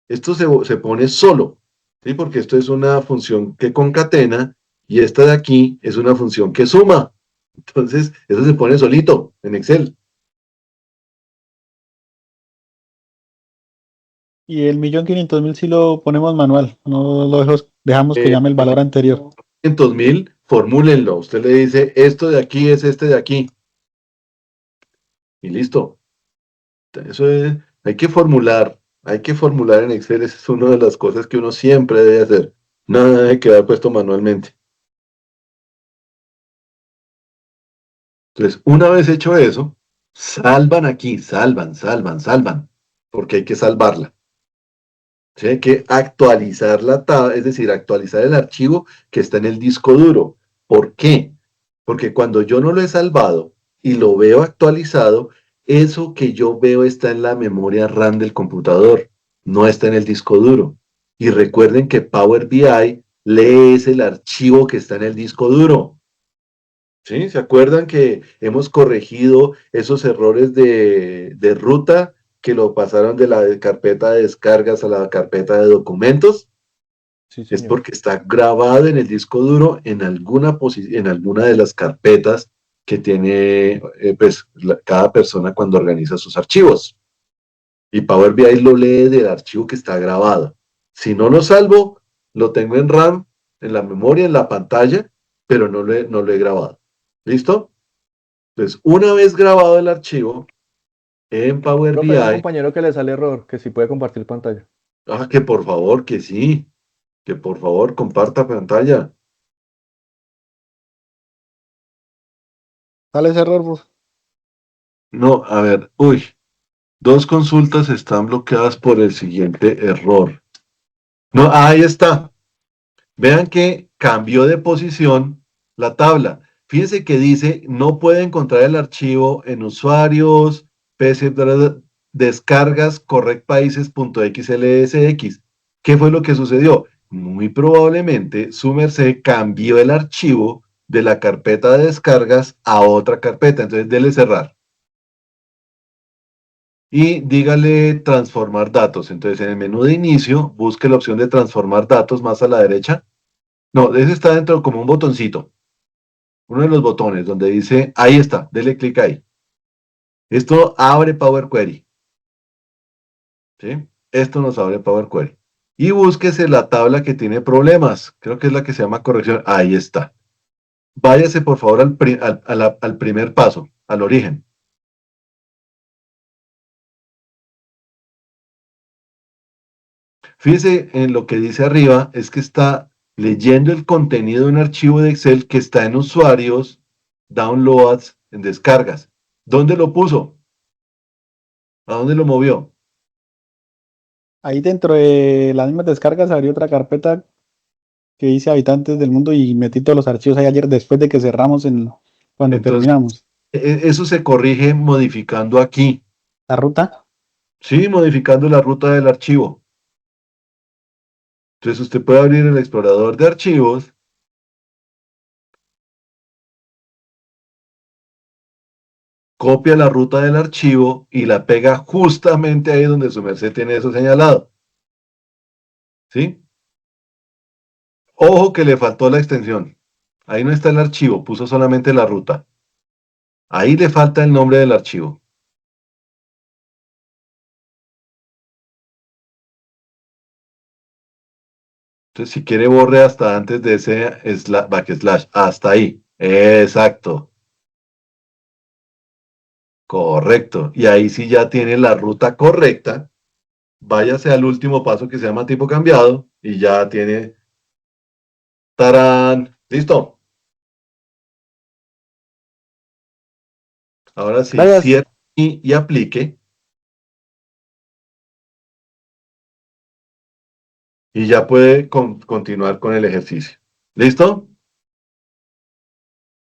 Esto se pone solo, ¿sí? Porque esto es una función que concatena y esta de aquí es una función que suma. Entonces, eso se pone solito en Excel. Y el 1.500.000 si lo ponemos manual. No lo dejamos que llame el valor anterior. 500.000, formúlenlo. Usted le dice, esto de aquí es este de aquí. Y listo. Eso es, hay que formular en Excel. Esa es una de las cosas que uno siempre debe hacer. Nada de quedar puesto manualmente. Entonces, una vez hecho eso, salvan aquí, salvan, porque hay que salvarla. ¿Sí? Hay que actualizar la tabla, es decir, actualizar el archivo que está en el disco duro. ¿Por qué? Porque cuando yo no lo he salvado y lo veo actualizado, eso que yo veo está en la memoria RAM del computador, no está en el disco duro. Y recuerden que Power BI lee el archivo que está en el disco duro. ¿Sí? ¿Se acuerdan que hemos corregido esos errores de ruta que lo pasaron de la carpeta de descargas a la carpeta de documentos? Sí, Es señor. porque está grabado en el disco duro en en alguna de las carpetas que tiene pues, cada persona cuando organiza sus archivos. Y Power BI lo lee del archivo que está grabado. Si no lo salvo, lo tengo en RAM, en la memoria, en la pantalla, pero no lo he grabado. ¿Listo? Entonces, una vez grabado el archivo en Power Profe, un BI, compañero que le sale error, que si puede compartir pantalla. que por favor, que sí, que por favor comparta pantalla. Sale ese error, profe. No, a ver, uy, dos consultas están bloqueadas por el siguiente error. No, ahí está. Vean que cambió de posición la tabla. Fíjense que dice, no puede encontrar el archivo en usuarios, PC, descargas, correctpaíses.xlsx. ¿Qué fue lo que sucedió? Muy probablemente su merced cambió el archivo de la carpeta de descargas a otra carpeta. Entonces, dele cerrar. Y dígale transformar datos. Entonces, en el menú de inicio, busque la opción de transformar datos más a la derecha. No, ese está dentro como un botoncito. Uno de los botones donde dice, ahí está, dele clic ahí. Esto abre Power Query. ¿Sí? Esto nos abre Power Query. Y búsquese la tabla que tiene problemas. Creo que es la que se llama corrección. Ahí está. Váyase por favor al primer paso, al origen. Fíjese en lo que dice arriba, es que está leyendo el contenido de un archivo de Excel que está en usuarios, downloads, en descargas. ¿Dónde lo puso? ¿A dónde lo movió? Ahí dentro de las mismas descargas abrió otra carpeta que dice habitantes del mundo y metí todos los archivos ahí ayer después de que cerramos cuando Entonces, terminamos. eso se corrige modificando aquí. La ruta. Sí, modificando la ruta del archivo. Entonces usted puede abrir el explorador de archivos, copia la ruta del archivo y la pega justamente ahí donde su merced tiene eso señalado. ¿Sí? Ojo que le faltó la extensión. Ahí no está el archivo, puso solamente la ruta. Ahí le falta el nombre del archivo. Entonces, si quiere, borre hasta antes de ese backslash. Hasta ahí. Exacto. Correcto. Y ahí sí ya tiene la ruta correcta. Váyase al último paso que se llama tipo cambiado y ya tiene. ¡Tarán! ¿Listo? Ahora sí, Gracias. cierre y aplique. Y ya puede continuar con el ejercicio. ¿Listo?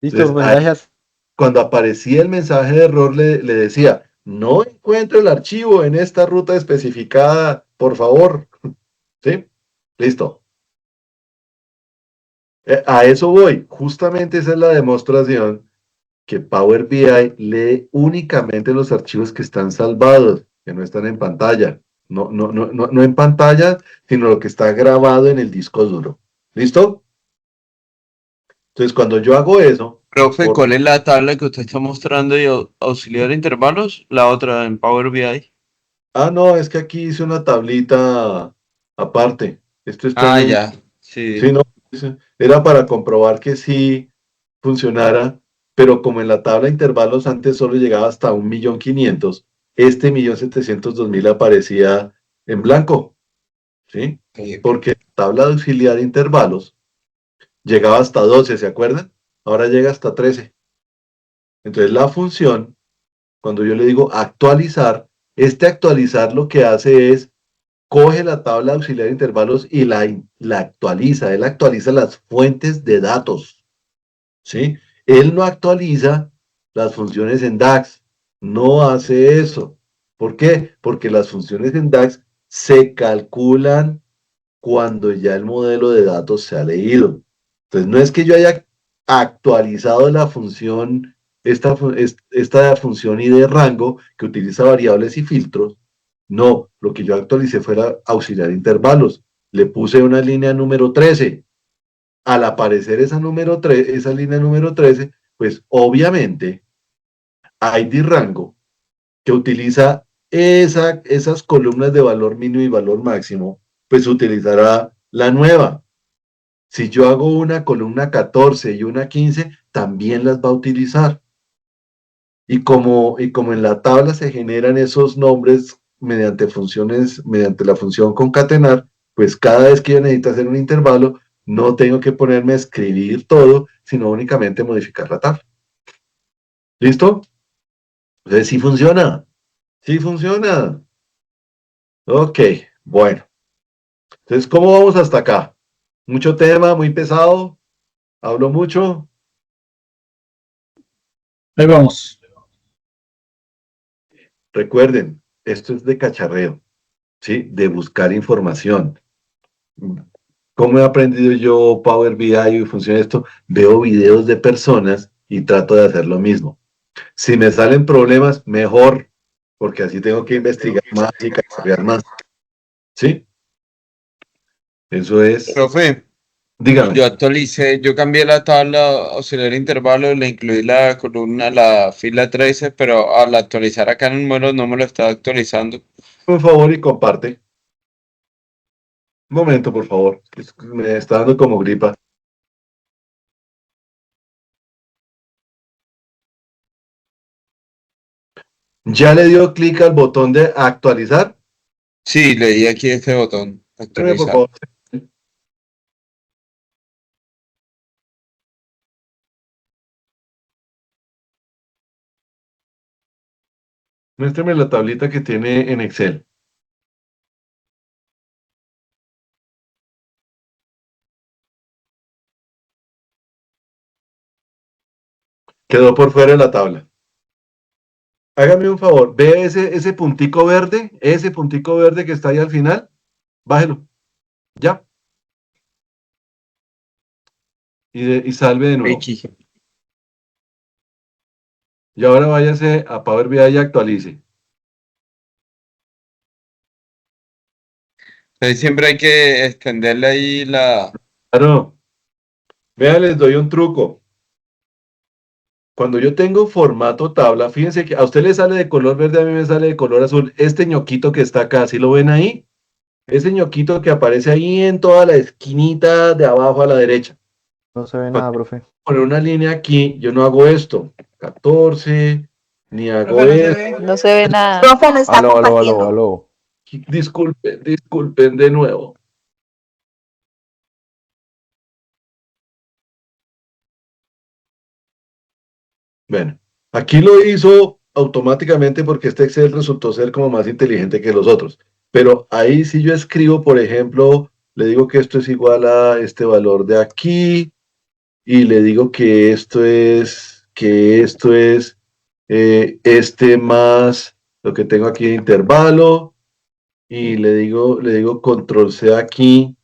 Listo, Entonces, profe, ahí, gracias. cuando aparecía el mensaje de error, le decía, no encuentro el archivo en esta ruta especificada, por favor. ¿Sí? Listo. A eso voy. Justamente esa es la demostración que Power BI lee únicamente los archivos que están salvados, que no están en pantalla. No en pantalla, sino lo que está grabado en el disco duro. ¿Listo? Entonces, cuando yo hago eso, Profe, por... ¿cuál es la tabla que usted está mostrando de auxiliar de intervalos? La otra en Power BI. No, es que aquí hice una tablita aparte. Esto está en Ah, un... ya. Sí, Sí. no, era para comprobar que sí funcionara, pero como en la tabla de intervalos antes solo llegaba hasta 1.500.000, este 1.702.000 aparecía en blanco, ¿sí? Ok, ok. Porque la tabla de auxiliar de intervalos llegaba hasta 12, ¿se acuerdan? Ahora llega hasta 13. Entonces la función, cuando yo le digo actualizar, este actualizar lo que hace es coge la tabla auxiliar de intervalos y la actualiza. Él actualiza las fuentes de datos, ¿sí? Él no actualiza las funciones en DAX. No hace eso. ¿Por qué? Porque las funciones en DAX se calculan cuando ya el modelo de datos se ha leído. Entonces, no es que yo haya actualizado la función, esta función y de rango que utiliza variables y filtros. No, lo que yo actualicé fue la auxiliar intervalos. le puse una línea número 13. Al aparecer esa línea número 13, pues obviamente ID Rango, que utiliza esas columnas de valor mínimo y valor máximo, pues utilizará la nueva. Si yo hago una columna 14 y una 15, también las va a utilizar. Y como en la tabla se generan esos nombres mediante funciones, mediante la función concatenar, pues cada vez que yo necesito hacer un intervalo, no tengo que ponerme a escribir todo, sino únicamente modificar la tabla. ¿Listo? Entonces sí funciona. Sí funciona. Ok, bueno. Entonces, ¿cómo vamos hasta acá? Mucho tema, muy pesado. Hablo mucho. Ahí vamos. Recuerden, esto es de cacharreo, ¿sí? De buscar información. ¿Cómo he aprendido yo Power BI y funciona esto? Veo videos de personas y trato de hacer lo mismo. Si me salen problemas, mejor, porque así tengo que investigar más y cacharrear más. ¿Sí? Eso es. Profe, Dígame. yo cambié la tabla auxiliar intervalo, le incluí la columna, la fila 13, pero al actualizar acá en el número no me lo estaba actualizando. Por favor y comparte. Un momento, por favor. Me está dando como gripa. ¿Ya le dio clic al botón de actualizar? Sí, le di aquí este botón, Muéstrame, por actualizar. favor. Muéstrame la tablita que tiene en Excel. Quedó por fuera de la tabla. Hágame un favor, ve ese puntico verde que está ahí al final, bájelo, ya, y salve de nuevo. Aquí. Y ahora váyase a Power BI y actualice. Entonces siempre hay que extenderle ahí la... Claro, vean, les doy un truco. Cuando yo tengo formato tabla, fíjense que a usted le sale de color verde, a mí me sale de color azul. Este ñoquito que está acá, ¿sí lo ven ahí? Ese ñoquito que aparece ahí en toda la esquinita de abajo a la derecha. No se ve nada, profe. Poner una línea aquí, yo no hago esto. 14, ni hago Profe, esto. no se ve nada. Profe, no está Aló, aló, aló, compartiendo. aló. Disculpen de nuevo. Bueno, aquí lo hizo automáticamente porque este Excel resultó ser como más inteligente que los otros. Pero ahí si yo escribo, por ejemplo, le digo que esto es igual a este valor de aquí y le digo que esto es este más lo que tengo aquí de intervalo y le digo control C aquí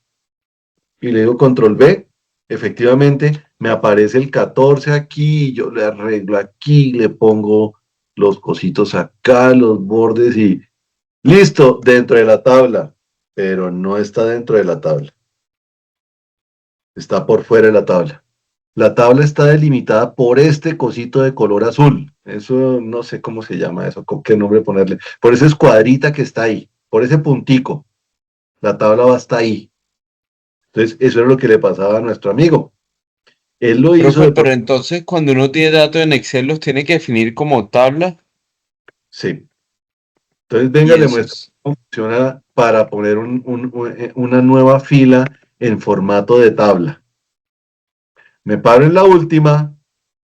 y le digo control B, efectivamente me aparece el 14 aquí, y yo le arreglo aquí, le pongo los cositos acá, los bordes y listo, dentro de la tabla, pero no está dentro de la tabla, está por fuera de la tabla. La tabla está delimitada por este cosito de color azul. Eso no sé cómo se llama eso, con qué nombre ponerle. Por esa escuadrita que está ahí, por ese puntico. La tabla va hasta ahí. Entonces, eso es lo que le pasaba a nuestro amigo. Él lo hizo Profe, de pero entonces cuando uno tiene datos en Excel los tiene que definir como tabla sí. Entonces, venga, y le eso muestro es... cómo funciona para poner una nueva fila en formato de tabla. Me paro en la última,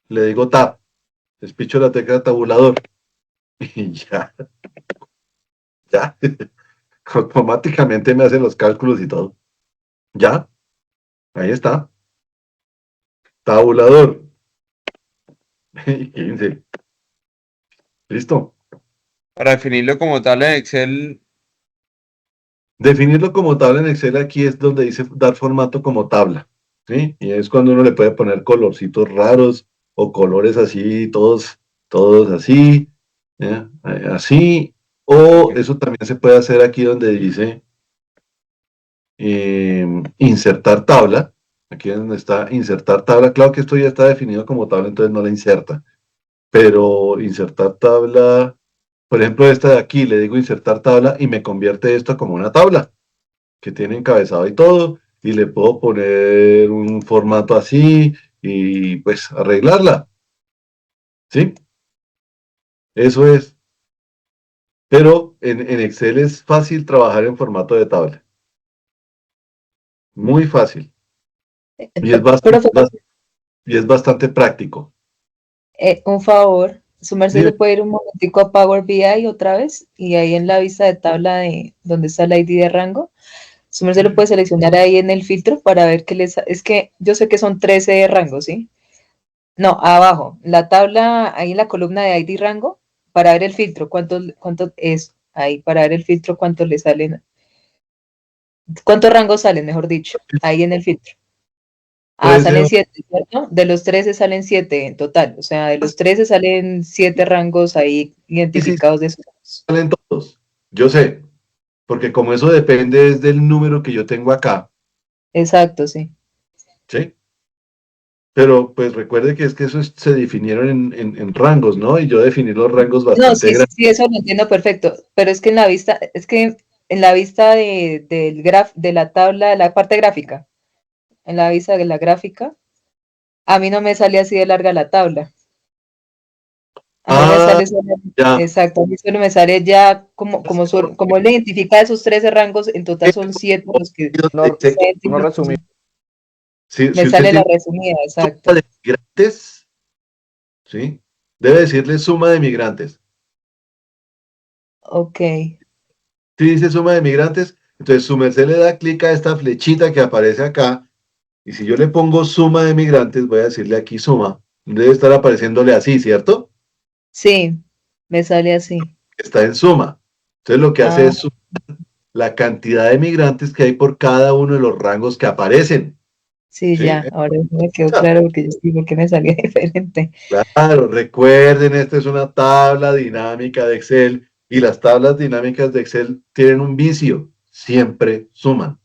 le digo tab, despicho la tecla tabulador y ya, automáticamente me hace los cálculos y todo. Ya, ahí está, tabulador. 15. Listo. Para definirlo como tabla en Excel, Definirlo como tabla en Excel aquí es donde dice dar formato como tabla, ¿sí? Y es cuando uno le puede poner colorcitos raros o colores así, todos así, ¿ya? Así, o eso también se puede hacer aquí donde dice insertar tabla. Aquí es donde está insertar tabla. Claro que esto ya está definido como tabla, entonces no la inserta. Pero insertar tabla, por ejemplo, esta de aquí, le digo insertar tabla y me convierte esto como una tabla que tiene encabezado y todo, y le puedo poner un formato así y pues arreglarla, ¿sí? Eso es. Pero en Excel es fácil trabajar en formato de tabla. Muy fácil. Y es Profe, y es bastante práctico. un favor, su merced Dime. se puede ir un momentico a Power BI otra vez y ahí en la vista de tabla de donde está el ID de rango, su merced lo puede seleccionar ahí en el filtro para ver qué les... Es que yo sé que son 13 rangos, ¿sí? No, abajo, la tabla, ahí en la columna de ID rango, para ver el filtro, cuánto es ahí, para ver el filtro, cuánto le salen, cuántos rangos salen, mejor dicho, ahí en el filtro. Ah, 13, salen 7, ¿cierto? De los 13 salen 7 en total, o sea, de los 13 salen 7 rangos ahí sí, sí, identificados de esos. salen todos. Yo sé, porque como eso depende es del número que yo tengo acá, Exacto, sí. ¿sí? Pero pues recuerde que es que se definieron en rangos, ¿no? Y yo definí los rangos No, bastante sí, sí, grandes. sí, eso lo entiendo perfecto, pero es que en la vista de la tabla, la parte gráfica, en la vista de la gráfica, a mí no me sale así de larga la tabla. A mí me Ah, sale solo, ya. exacto, a mí solo me sale ya como él identifica esos 13 rangos, en total son 7 los que No, Sé que no resumí. si me usted sale la tiene resumida, suma exacto. de migrantes, ¿sí? Debe decirle suma de migrantes. Ok, Si dice suma de migrantes, entonces su merced le da clic a esta flechita que aparece acá, y si yo le pongo suma de migrantes, voy a decirle aquí suma, debe estar apareciéndole así, ¿cierto? sí, me sale así. Está en suma. Entonces lo que hace Ah, es sumar la cantidad de migrantes que hay por cada uno de los rangos que aparecen, sí, ¿sí? ya, ahora me quedó claro porque yo sí, porque me salía diferente. Claro, recuerden, esta es una tabla dinámica de Excel y las tablas dinámicas de Excel tienen un vicio, siempre suman.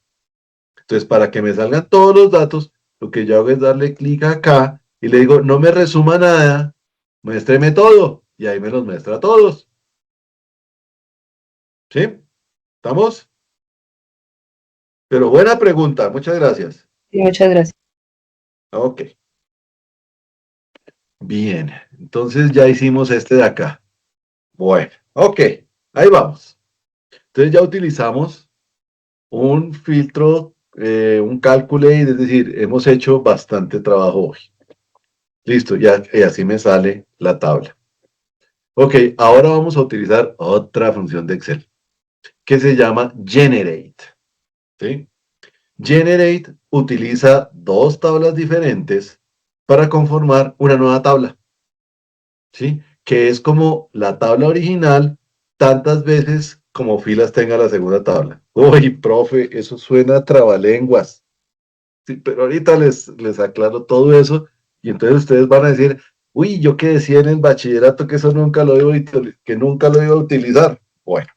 Entonces, para que me salgan todos los datos, lo que yo hago es darle clic acá y le digo, no me resuma nada, muéstreme todo. Y ahí me los muestra todos. ¿Sí? ¿Estamos? Pero buena pregunta, muchas gracias. Sí, muchas gracias. Ok, bien. Entonces ya hicimos este de acá. Bueno, ok, ahí vamos. Entonces ya utilizamos un filtro, un calculate, es decir, hemos hecho bastante trabajo hoy. Listo, ya, y así me sale la tabla. Ok, ahora vamos a utilizar otra función de Excel que se llama Generate. ¿Sí? Generate utiliza dos tablas diferentes para conformar una nueva tabla. ¿Sí? Que es como la tabla original tantas veces como filas tenga la segunda tabla. Uy, profe, eso suena a trabalenguas. Sí, pero ahorita les aclaro todo eso y entonces ustedes van a decir, uy, yo que decía en el bachillerato que eso nunca lo iba que nunca lo iba a utilizar. Bueno,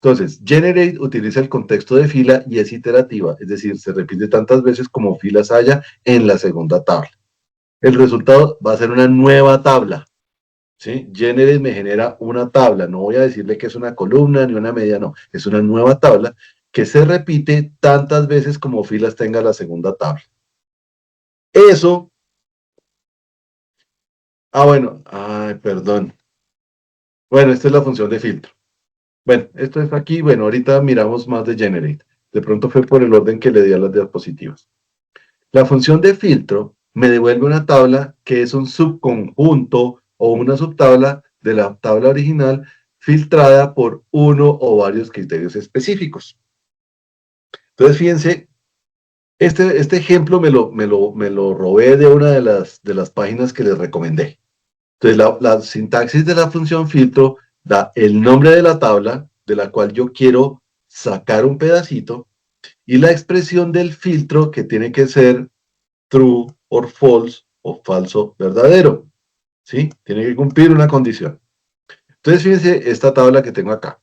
entonces, generate utiliza el contexto de fila y es iterativa, es decir, se repite tantas veces como filas haya en la segunda tabla. El resultado va a ser una nueva tabla. ¿Sí? Generate me genera una tabla, no voy a decirle que es una columna ni una media, no, es una nueva tabla que se repite tantas veces como filas tenga la segunda tabla. Eso, bueno, ay, perdón. Bueno, esta es la función de filtro. Bueno, esto es aquí, bueno, ahorita miramos más de generate. De pronto fue por el orden que le di a las diapositivas. La función de filtro me devuelve una tabla que es un subconjunto o una subtabla de la tabla original filtrada por uno o varios criterios específicos. Entonces, fíjense, este ejemplo me lo robé de una de las páginas que les recomendé. Entonces, la sintaxis de la función filtro da el nombre de la tabla de la cual yo quiero sacar un pedacito y la expresión del filtro que tiene que ser true or false o falso verdadero. ¿Sí? Tiene que cumplir una condición. Entonces, fíjense esta tabla que tengo acá.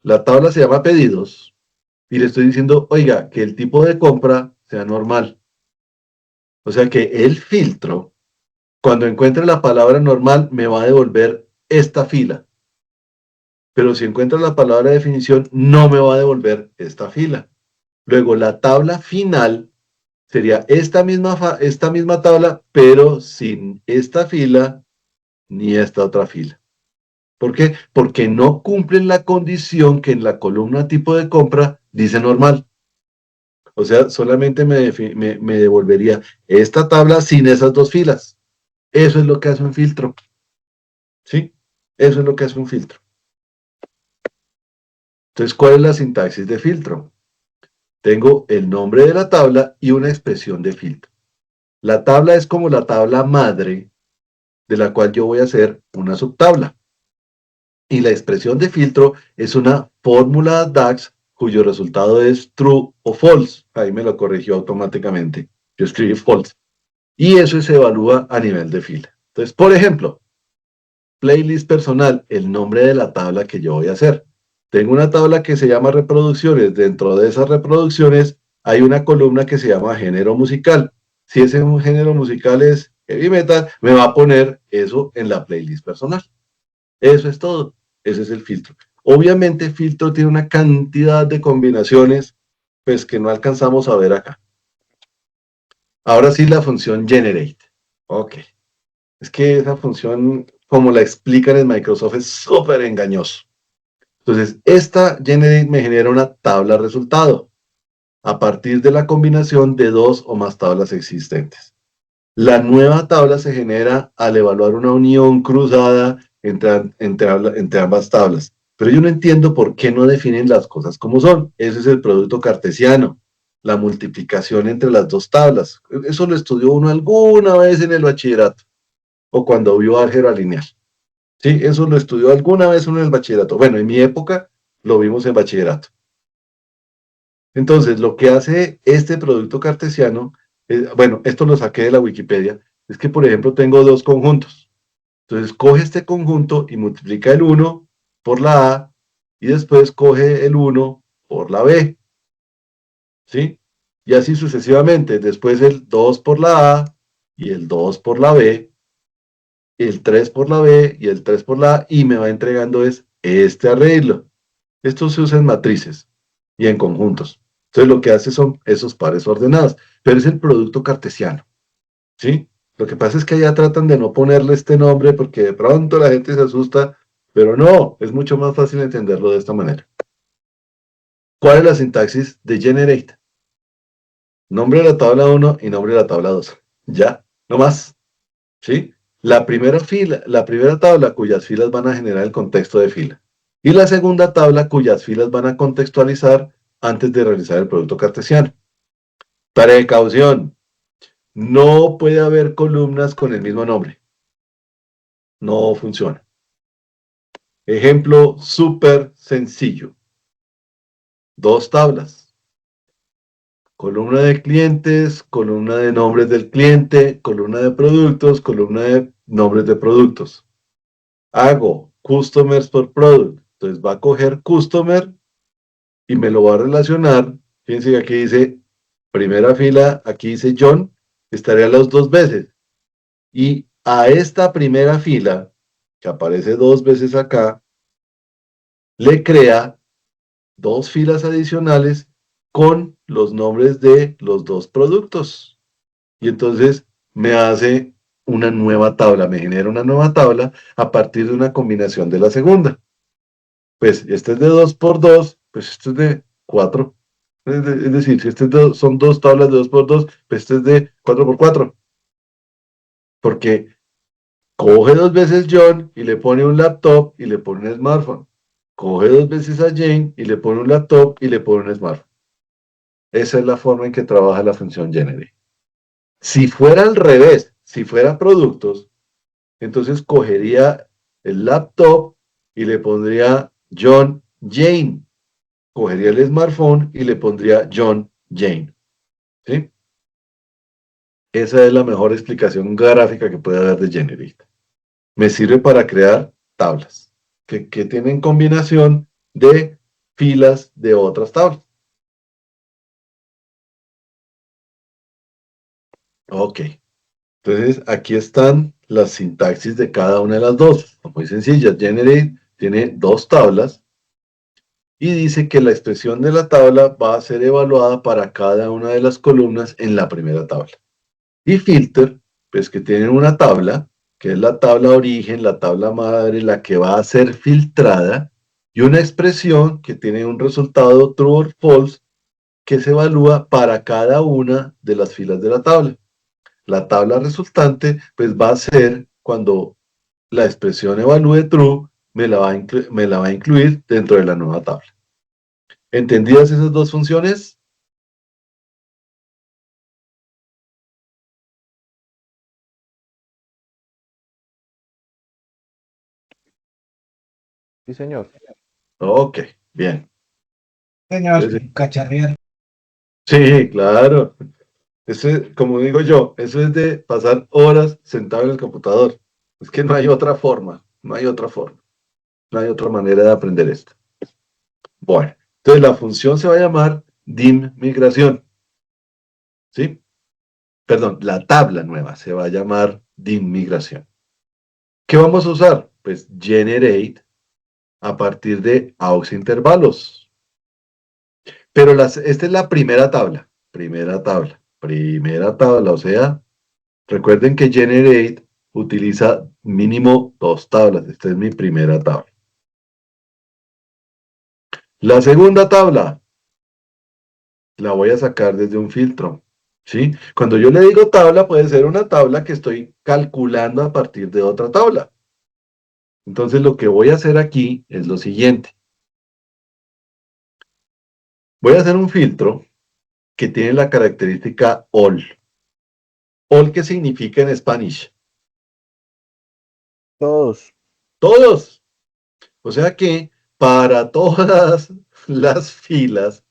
La tabla se llama pedidos y le estoy diciendo, oiga, que el tipo de compra sea normal. O sea que el filtro, cuando encuentre la palabra normal, me va a devolver esta fila. Pero si encuentra la palabra definición, no me va a devolver esta fila. Luego, la tabla final sería esta misma tabla, pero sin esta fila ni esta otra fila. ¿Por qué? Porque no cumplen la condición que en la columna tipo de compra dice normal. O sea, solamente me devolvería esta tabla sin esas dos filas. Eso es lo que hace un filtro. ¿Sí? Eso es lo que hace un filtro. Entonces, ¿cuál es la sintaxis de filtro? Tengo el nombre de la tabla y una expresión de filtro. La tabla es como la tabla madre de la cual yo voy a hacer una subtabla. Y la expresión de filtro es una fórmula DAX cuyo resultado es true o false. Ahí me lo corrigió automáticamente. Yo escribí false. Y eso se evalúa a nivel de fila. Entonces, por ejemplo, playlist personal, el nombre de la tabla que yo voy a hacer. Tengo una tabla que se llama reproducciones. Dentro de esas reproducciones hay una columna que se llama género musical. Si ese género musical es heavy metal, me va a poner eso en la playlist personal. Eso es todo. Ese es el filtro. Obviamente, filtro tiene una cantidad de combinaciones, pues que no alcanzamos a ver acá. Ahora sí, la función generate. Ok. Es que esa función, como la explican en Microsoft, es súper engañoso. Entonces, esta generate me genera una tabla resultado a partir de la combinación de dos o más tablas existentes. La nueva tabla se genera al evaluar una unión cruzada entre ambas tablas. Pero yo no entiendo por qué no definen las cosas como son. Ese es el producto cartesiano, la multiplicación entre las dos tablas. Eso lo estudió uno alguna vez en el bachillerato o cuando vio álgebra lineal. Sí, eso lo estudió alguna vez uno en el bachillerato. Bueno, en mi época lo vimos en bachillerato. Entonces, lo que hace este producto cartesiano, bueno, esto lo saqué de la Wikipedia, es que, por ejemplo, tengo dos conjuntos. Entonces, coge este conjunto y multiplica el 1 por la A y después coge el 1 por la B. ¿Sí? Y así sucesivamente. Después el 2 por la A y el 2 por la B, el 3 por la B y el 3 por la A, y me va entregando es este arreglo. Esto se usa en matrices y en conjuntos. Entonces lo que hace son esos pares ordenados, pero es el producto cartesiano, ¿sí? Lo que pasa es que allá tratan de no ponerle este nombre porque de pronto la gente se asusta, pero no, es mucho más fácil entenderlo de esta manera. ¿Cuál es la sintaxis de generate? Nombre de la tabla 1 y nombre de la tabla 2. Ya, no más, ¿sí? La primera tabla cuyas filas van a generar el contexto de fila. Y la segunda tabla cuyas filas van a contextualizar antes de realizar el producto cartesiano. Precaución. No puede haber columnas con el mismo nombre. No funciona. Ejemplo súper sencillo. Dos tablas. Columna de clientes, columna de nombres del cliente, columna de productos, columna de nombres de productos. Hago customers por product. Entonces va a coger customer y me lo va a relacionar. Fíjense que aquí dice primera fila, aquí dice John, estaría las dos veces. Y a esta primera fila, que aparece dos veces acá, le crea dos filas adicionales con los nombres de los dos productos. Y entonces me hace una nueva tabla, me genera una nueva tabla a partir de una combinación de la segunda. Pues este es de 2 por 2, pues este es de 4. Es decir, si este son dos tablas de 2 por 2, pues este es de 4 por 4. Porque coge dos veces John y le pone un laptop y le pone un smartphone. Coge dos veces a Jane y le pone un laptop y le pone un smartphone. Esa es la forma en que trabaja la función generate. Si fuera al revés, si fuera productos, entonces cogería el laptop y le pondría John Jane. Cogería el smartphone y le pondría John Jane. ¿Sí? Esa es la mejor explicación gráfica que puede haber de generate. Me sirve para crear tablas que tienen combinación de filas de otras tablas. Ok. Entonces, aquí están las sintaxis de cada una de las dos. Muy sencilla. Generate tiene dos tablas y dice que la expresión de la tabla va a ser evaluada para cada una de las columnas en la primera tabla. Y filter, pues que tiene una tabla, que es la tabla origen, la tabla madre, la que va a ser filtrada, y una expresión que tiene un resultado true or false que se evalúa para cada una de las filas de la tabla. La tabla resultante, pues va a ser cuando la expresión evalúe true, me la va a incluir dentro de la nueva tabla. ¿Entendidas esas dos funciones? Sí, señor. Ok, bien. Señor, Entonces, cacharrear. sí, claro. Eso es, como digo yo, eso es de pasar horas sentado en el computador. Es que no hay otra forma, no hay otra forma, no hay otra manera de aprender esto. Bueno, entonces la función se va a llamar dim migración, ¿sí? Perdón, la tabla nueva se va a llamar dim migración. ¿Qué vamos a usar? Pues generate a partir de aux intervalos. Pero esta es la primera tabla, o sea, recuerden que generate utiliza mínimo dos tablas. Esta es mi primera tabla. La segunda tabla la voy a sacar desde un filtro, ¿sí? Cuando yo le digo tabla, puede ser una tabla que estoy calculando a partir de otra tabla. Entonces lo que voy a hacer aquí es lo siguiente. Voy a hacer un filtro que tiene la característica all. All, ¿qué significa en Spanish? Todos. Todos. O sea que para todas las filas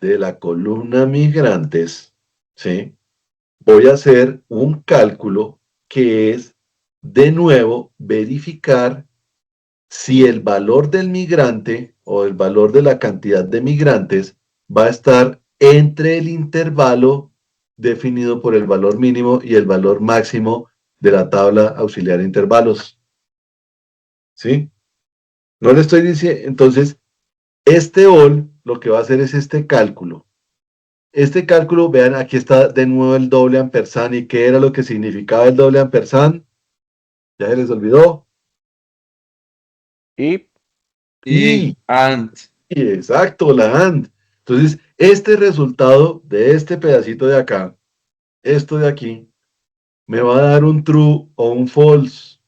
de la columna migrantes, ¿sí? Voy a hacer un cálculo que es, de nuevo, verificar si el valor del migrante o el valor de la cantidad de migrantes va a estar entre el intervalo definido por el valor mínimo y el valor máximo de la tabla auxiliar de intervalos. ¿Sí? No le estoy diciendo, entonces, este all lo que va a hacer es este cálculo. Este cálculo, vean, aquí está de nuevo el doble ampersand. ¿Y qué era lo que significaba el doble ampersand? ¿Ya se les olvidó? Y Y, and. exacto, la AND. Entonces, este resultado de este pedacito de acá, esto de aquí, me va a dar un true o un false,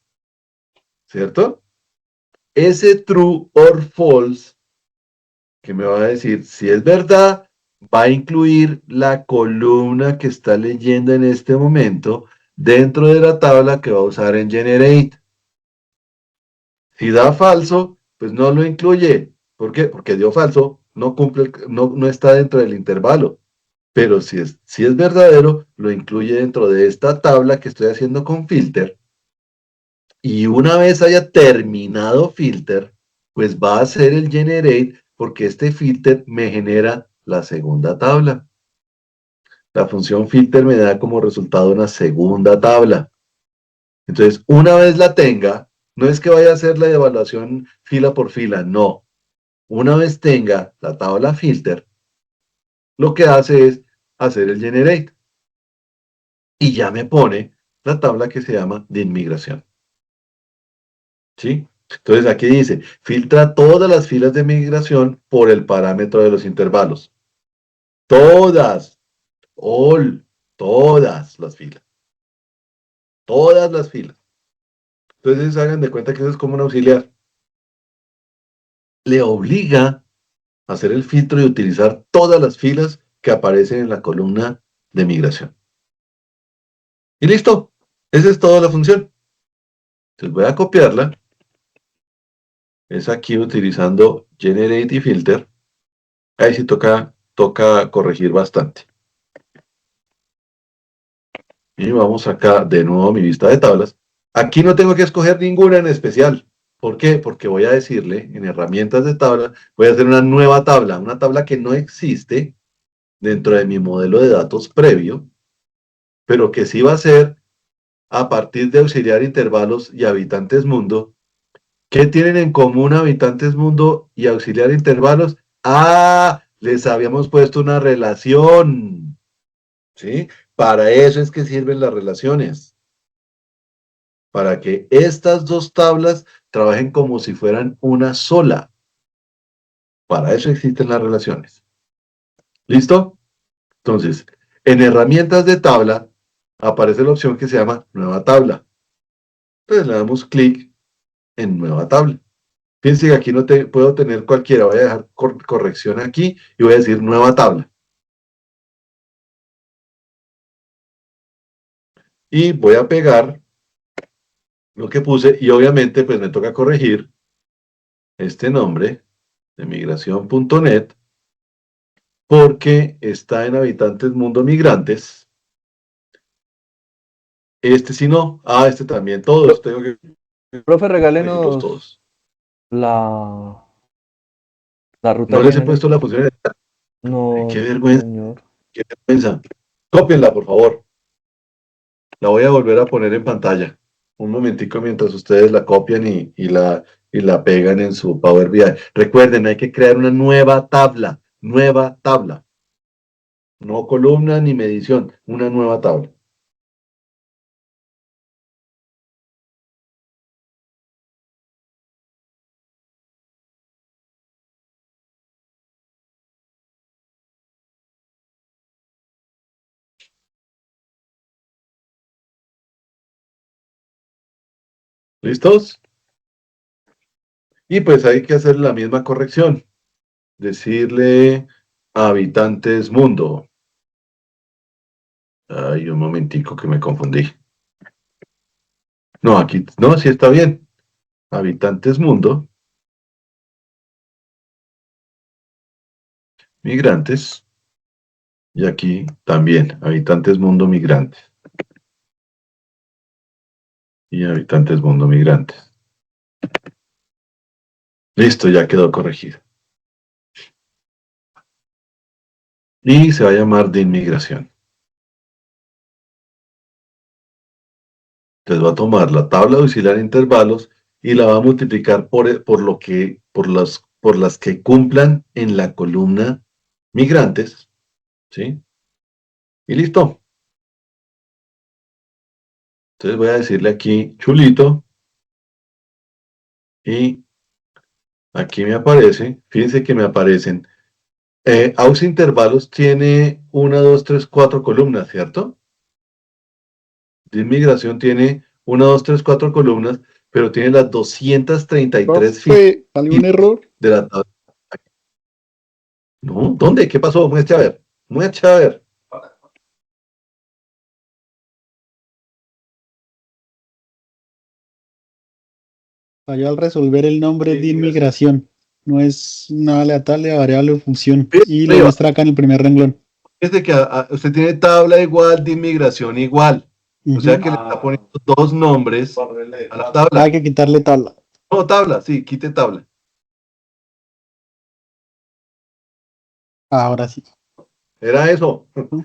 ¿cierto? Ese true or false, que me va a decir si es verdad, va a incluir la columna que está leyendo en este momento dentro de la tabla que va a usar en Generate. Si da falso, pues no lo incluye. ¿Por qué? Porque dio falso, no cumple, no está dentro del intervalo. Pero si es verdadero, lo incluye dentro de esta tabla que estoy haciendo con filter. Y una vez haya terminado filter, pues va a hacer el generate porque este filter me genera la segunda tabla. La función filter me da como resultado una segunda tabla. Entonces, una vez la tenga, no es que vaya a hacer la evaluación fila por fila, no. Una vez tenga la tabla filter, lo que hace es hacer el generate. Y ya me pone la tabla que se llama de inmigración. ¿Sí? Entonces aquí dice, filtra todas las filas de migración por el parámetro de los intervalos. Todas, all, todas las filas. Todas las filas. Entonces hagan de cuenta que eso es como un auxiliar. Le obliga a hacer el filtro y utilizar todas las filas que aparecen en la columna de migración. Y listo. Esa es toda la función. Entonces voy a copiarla. Es aquí utilizando Generate y Filter. Ahí sí toca corregir bastante. Y vamos acá de nuevo a mi vista de tablas. Aquí no tengo que escoger ninguna en especial. ¿Por qué? Porque voy a decirle en herramientas de tabla, voy a hacer una nueva tabla, una tabla que no existe dentro de mi modelo de datos previo. pero que sí va a ser a partir de auxiliar intervalos y habitantes mundo. ¿Qué tienen en común habitantes mundo y auxiliar intervalos? Ah, les habíamos puesto una relación, ¿sí? Para eso es que sirven las relaciones, para que estas dos tablas trabajen como si fueran una sola. Para eso existen las relaciones. ¿Listo? Entonces, en herramientas de tabla aparece la opción que se llama nueva tabla. Entonces le damos clic en nueva tabla. Fíjense que aquí no puedo tener cualquiera. Voy a dejar corrección aquí y voy a decir nueva tabla. Y voy a pegar lo que puse y obviamente pues me toca corregir este nombre de migración.net porque está en Habitantes Mundo Migrantes. Este sí no. Ah, este también. Todos. Tengo que Profe, corregirlos regálenos todos. la ruta No les he GNL. puesto la función. No, Qué vergüenza. señor. Qué vergüenza. Cópienla, por favor. La voy a volver a poner en pantalla. Un momentico mientras ustedes la copian y la pegan en su Power BI. Recuerden, hay que crear una nueva tabla. Nueva tabla. No columna ni medición. Una nueva tabla. ¿Listos? Y pues hay que hacer la misma corrección. Decirle habitantes mundo. Ay, un momentico que me confundí. No, aquí, no, sí está bien. Habitantes mundo. Migrantes. Y aquí también, habitantes mundo migrantes. Y habitantes mundo migrantes. Listo, ya quedó corregido. Y se va a llamar de inmigración. Entonces va a tomar la tabla auxiliar de intervalos y la va a multiplicar por las que cumplan en la columna migrantes, ¿sí? Y listo. Entonces voy a decirle aquí chulito y aquí me aparece, fíjense que me aparecen. Aux intervalos tiene 1, 2, 3, 4 columnas, ¿cierto? De inmigración tiene 1, 2, 3, 4 columnas, pero tiene las 233 filas Profe, ¿salió un error? de la tabla. No, ¿dónde? ¿Qué pasó? Muestre a ver. Muestre a ver. Falló al resolver el nombre Sí, de inmigración. No es una aleatoria variable o función. Fíjese Y lo arriba, muestra acá en el primer renglón. fíjese que usted tiene tabla igual de inmigración igual. O sea Ujú. que le está poniendo dos nombres a la Hay tabla. que quitarle tabla. No, tabla, sí, quite tabla. Ahora sí. Era eso. Ujú.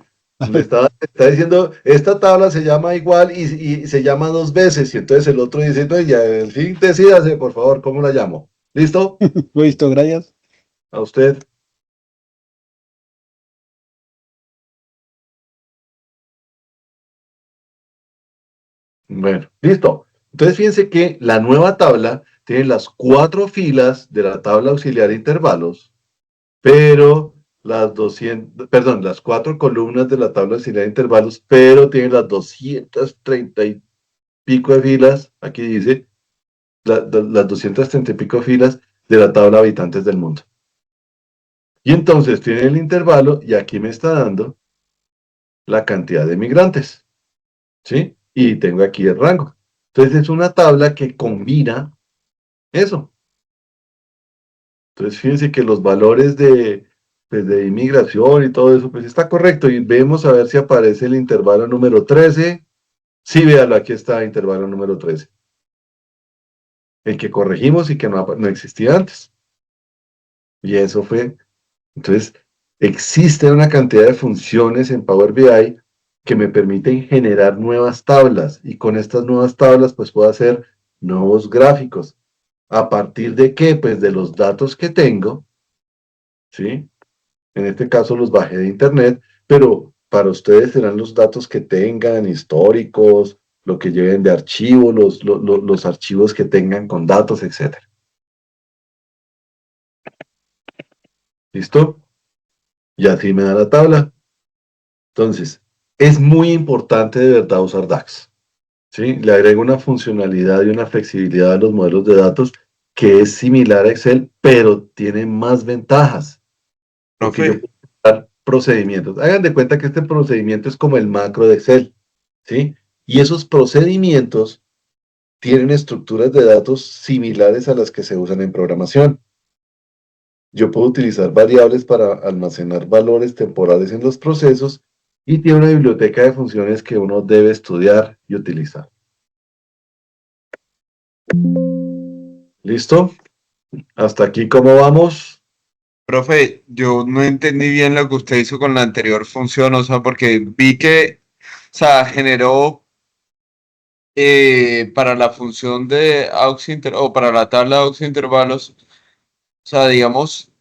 Está diciendo, esta tabla se llama igual y se llama dos veces. Y entonces el otro dice, no, ya, el fin, decídase, por favor, ¿cómo la llamo? ¿Listo? Listo, gracias. A usted. Bueno, listo. Entonces fíjense que la nueva tabla tiene las 4 filas de la tabla auxiliar de intervalos, pero las 4 columnas de la tabla auxiliar de intervalos, pero tiene las 230 y pico de filas, aquí dice, las 230 y pico filas de la tabla habitantes del mundo. Y entonces tiene el intervalo y aquí me está dando la cantidad de migrantes, ¿sí? Y tengo aquí el rango. Entonces es una tabla que combina eso. Entonces fíjense que los valores pues, de inmigración y todo eso, pues está correcto. Y vemos a ver si aparece el intervalo número 13. Sí, véalo, aquí está el intervalo número 13. El que corregimos y que no existía antes. Y eso fue. Entonces, existe una cantidad de funciones en Power BI que me permiten generar nuevas tablas y con estas nuevas tablas pues puedo hacer nuevos gráficos. ¿A partir de qué? Pues de los datos que tengo, ¿sí? En este caso los bajé de internet, pero para ustedes serán los datos que tengan históricos, lo que lleven de archivo, los archivos que tengan con datos, etcétera. ¿Listo? Y así me da la tabla. Entonces, es muy importante de verdad usar DAX. ¿Sí? Le agrego una funcionalidad y una flexibilidad a los modelos de datos que es similar a Excel, pero tiene más ventajas. Porque yo Profe, puedo usar procedimientos. Hagan de cuenta que este procedimiento es como el macro de Excel, ¿sí? Y esos procedimientos tienen estructuras de datos similares a las que se usan en programación. Yo puedo utilizar variables para almacenar valores temporales en los procesos y tiene una biblioteca de funciones que uno debe estudiar y utilizar. ¿Listo? Hasta aquí, ¿cómo vamos? profe, yo no entendí bien lo que usted hizo con la anterior función, o sea, porque vi que, o sea, generó para la función de o para la tabla de aux intervalos, o sea, digamos,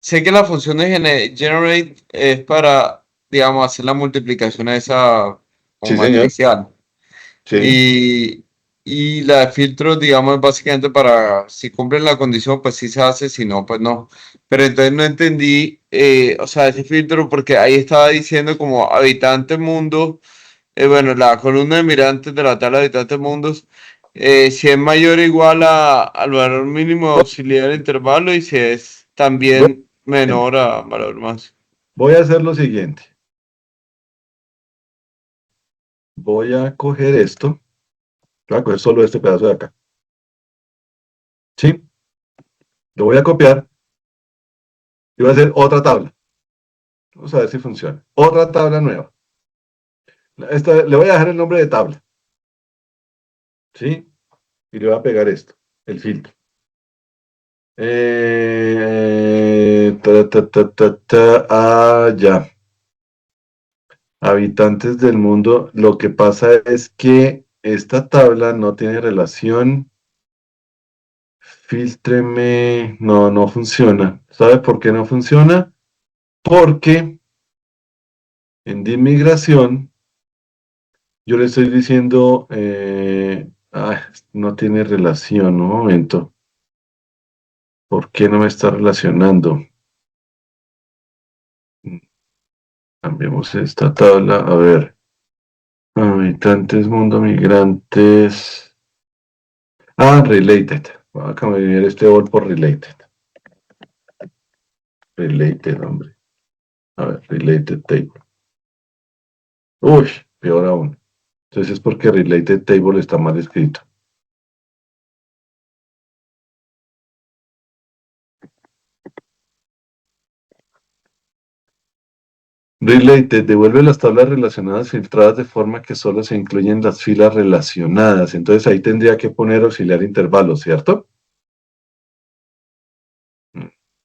sé que la función de generate es para, digamos, hacer la multiplicación esa como Sí, señor. matricial. Sí. Y la de filtros, digamos, es básicamente para, si cumplen la condición, pues sí se hace, si no, pues no. Pero entonces no entendí, o sea, ese filtro, porque ahí estaba diciendo como habitante mundo, bueno, la columna de mirantes de la tabla de habitantes mundos, si es mayor o igual al valor mínimo de auxiliar intervalo y si es Voy también menor a valor más. voy a hacer lo siguiente. Voy a coger esto. Voy a coger solo este pedazo de acá. ¿Sí? Lo voy a copiar y voy a hacer otra tabla. Vamos a ver si funciona. Otra tabla nueva. Esta, le voy a dejar el nombre de tabla. ¿Sí? Y le voy a pegar esto, el filtro. Ya. Habitantes del mundo. Lo que pasa es que esta tabla no tiene relación. Filtreme. No, no funciona. ¿Sabe por qué no funciona? Porque en de inmigración yo le estoy diciendo, no tiene relación, un momento. ¿Por qué no me está relacionando? Cambiemos esta tabla, a ver. Habitantes, mundo, migrantes. Related. Voy a cambiar este all por related. Related, hombre. A ver, related table. Uy, peor aún. Entonces es porque related table está mal escrito. Related devuelve las tablas relacionadas filtradas de forma que solo se incluyen las filas relacionadas. Entonces ahí tendría que poner auxiliar intervalos, ¿cierto?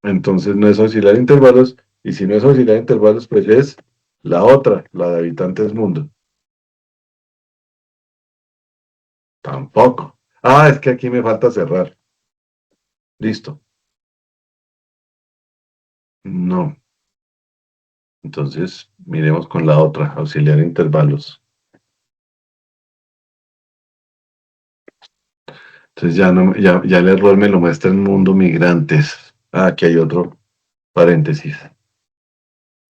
Entonces no es auxiliar intervalos. Y si no es auxiliar intervalos, pues es la otra, la de habitantes mundo. Tampoco. Es que aquí me falta cerrar. Listo. No. Entonces miremos con la otra, auxiliar intervalos. Entonces ya, no, ya el error me lo muestra en mundo migrantes. Aquí hay otro paréntesis.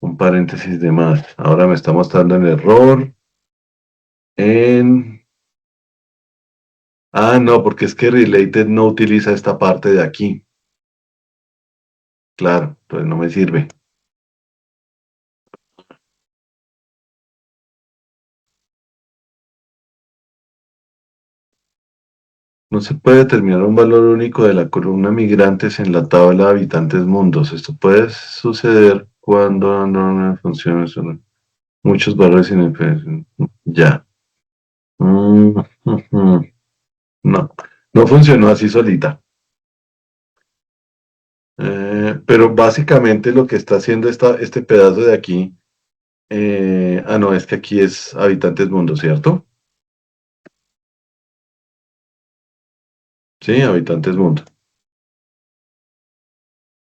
Un paréntesis de más. Ahora me está mostrando el error en... No, porque es que related no utiliza esta parte de aquí. Claro, entonces no me sirve. No se puede determinar un valor único de la columna migrantes en la tabla de habitantes mundos. Esto puede suceder cuando no funciona. Muchos valores sin ya. No, no funcionó así solita. Pero básicamente lo que está haciendo este pedazo de aquí No, es que aquí es habitantes mundo, ¿cierto? Sí, habitantes mundo.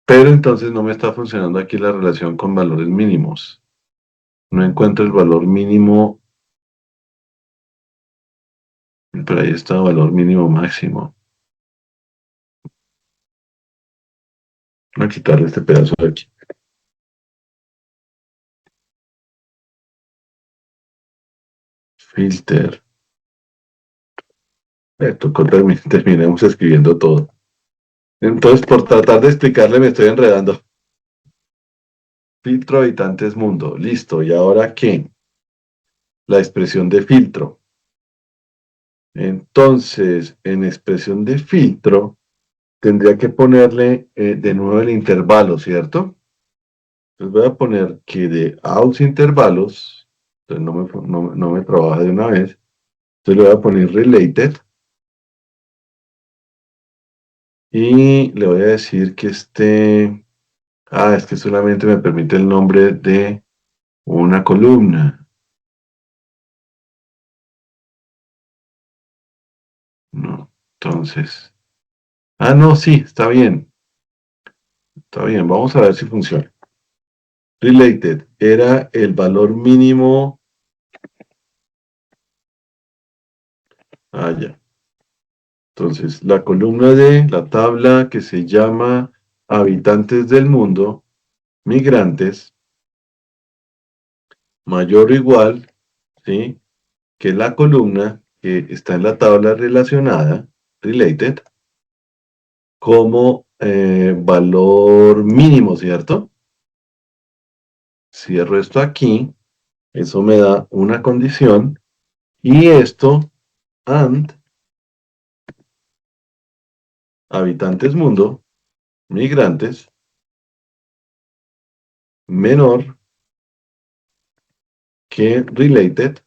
Pero entonces no me está funcionando aquí la relación con valores mínimos. No encuentro el valor mínimo, pero ahí está valor mínimo máximo. Voy a quitarle este pedazo de aquí. Filter. Terminemos escribiendo todo. Entonces, por tratar de explicarle, me estoy enredando. Filtro habitantes mundo. Listo. ¿Y ahora qué? La expresión de filtro. Entonces, en expresión de filtro, tendría que ponerle de nuevo el intervalo, ¿cierto? Entonces voy a poner que de aux intervalos, entonces no me trabaja de una vez, entonces le voy a poner related y le voy a decir que es que solamente me permite el nombre de una columna. No, entonces, no, sí, está bien, vamos a ver si funciona. Related era el valor mínimo, ya. Entonces, la columna de la tabla que se llama habitantes del mundo, migrantes, mayor o igual, ¿sí? Que la columna que está en la tabla relacionada, related, como valor mínimo, ¿cierto? Cierro esto aquí, eso me da una condición, y esto, and, habitantes mundo, migrantes, menor que related,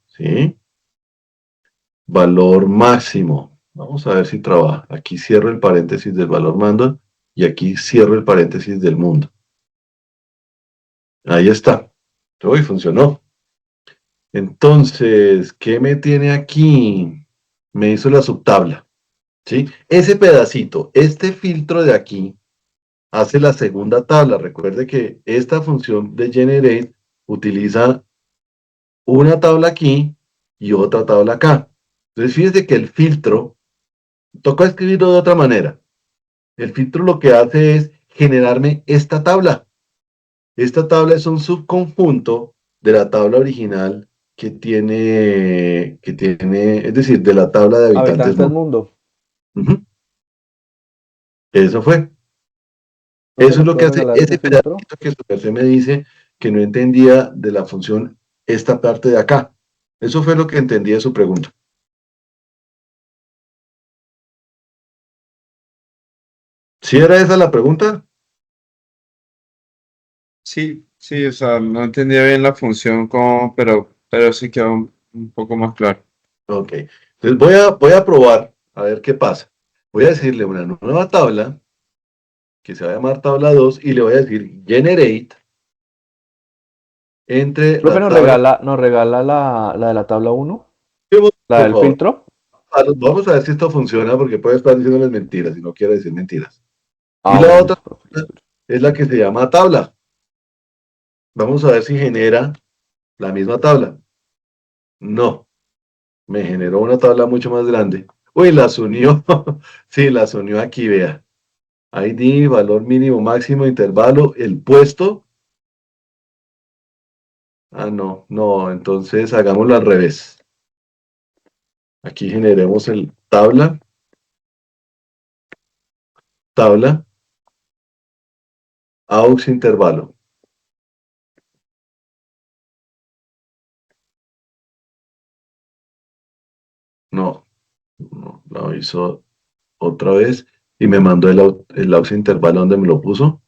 ¿sí? Valor máximo. Vamos a ver si trabaja. Aquí cierro el paréntesis del valor mando y aquí cierro el paréntesis del mundo. Ahí está. Uy, funcionó. Entonces, ¿qué me tiene aquí? Me hizo la subtabla, ¿sí? Ese pedacito, este filtro de aquí, hace la segunda tabla. Recuerde que esta función de generate utiliza una tabla aquí y otra tabla acá. Entonces, fíjese que el filtro, toca escribirlo de otra manera. El filtro lo que hace es generarme esta tabla. Esta tabla es un subconjunto de la tabla original es decir, de la tabla de habitantes Habitantes mundo. mundo. Ujú. Eso fue. ¿No se Eso es nos lo que puede hace regalar ese ese filtro? pedacito que su jefe me dice que no entendía de la función esta parte de acá. Eso fue lo que entendí de su pregunta. ¿Sí era esa la pregunta? Sí, sí, o sea, no entendía bien la función como, pero sí quedó un poco más claro. Ok. Entonces voy a probar a ver qué pasa. Voy a decirle una nueva tabla que se va a llamar tabla 2 y le voy a decir generate entre Profe, la tabla. nos regala la de la tabla 1, la Por del favor, filtro. vamos a ver si esto funciona porque puede estar diciéndoles mentiras y no quiere decir mentiras. Y Ah, la bueno, otra listo, profe, tabla listo. es la que se llama tabla. Vamos a ver si genera la misma tabla. No, me generó una tabla mucho más grande. Uy, las unió. Sí, las unió aquí, vea. ID, valor mínimo, máximo, intervalo, el puesto. No, entonces hagámoslo al revés. Aquí generemos el tabla, aux intervalo. No, lo hizo otra vez y me mandó el aux intervalo donde me lo puso.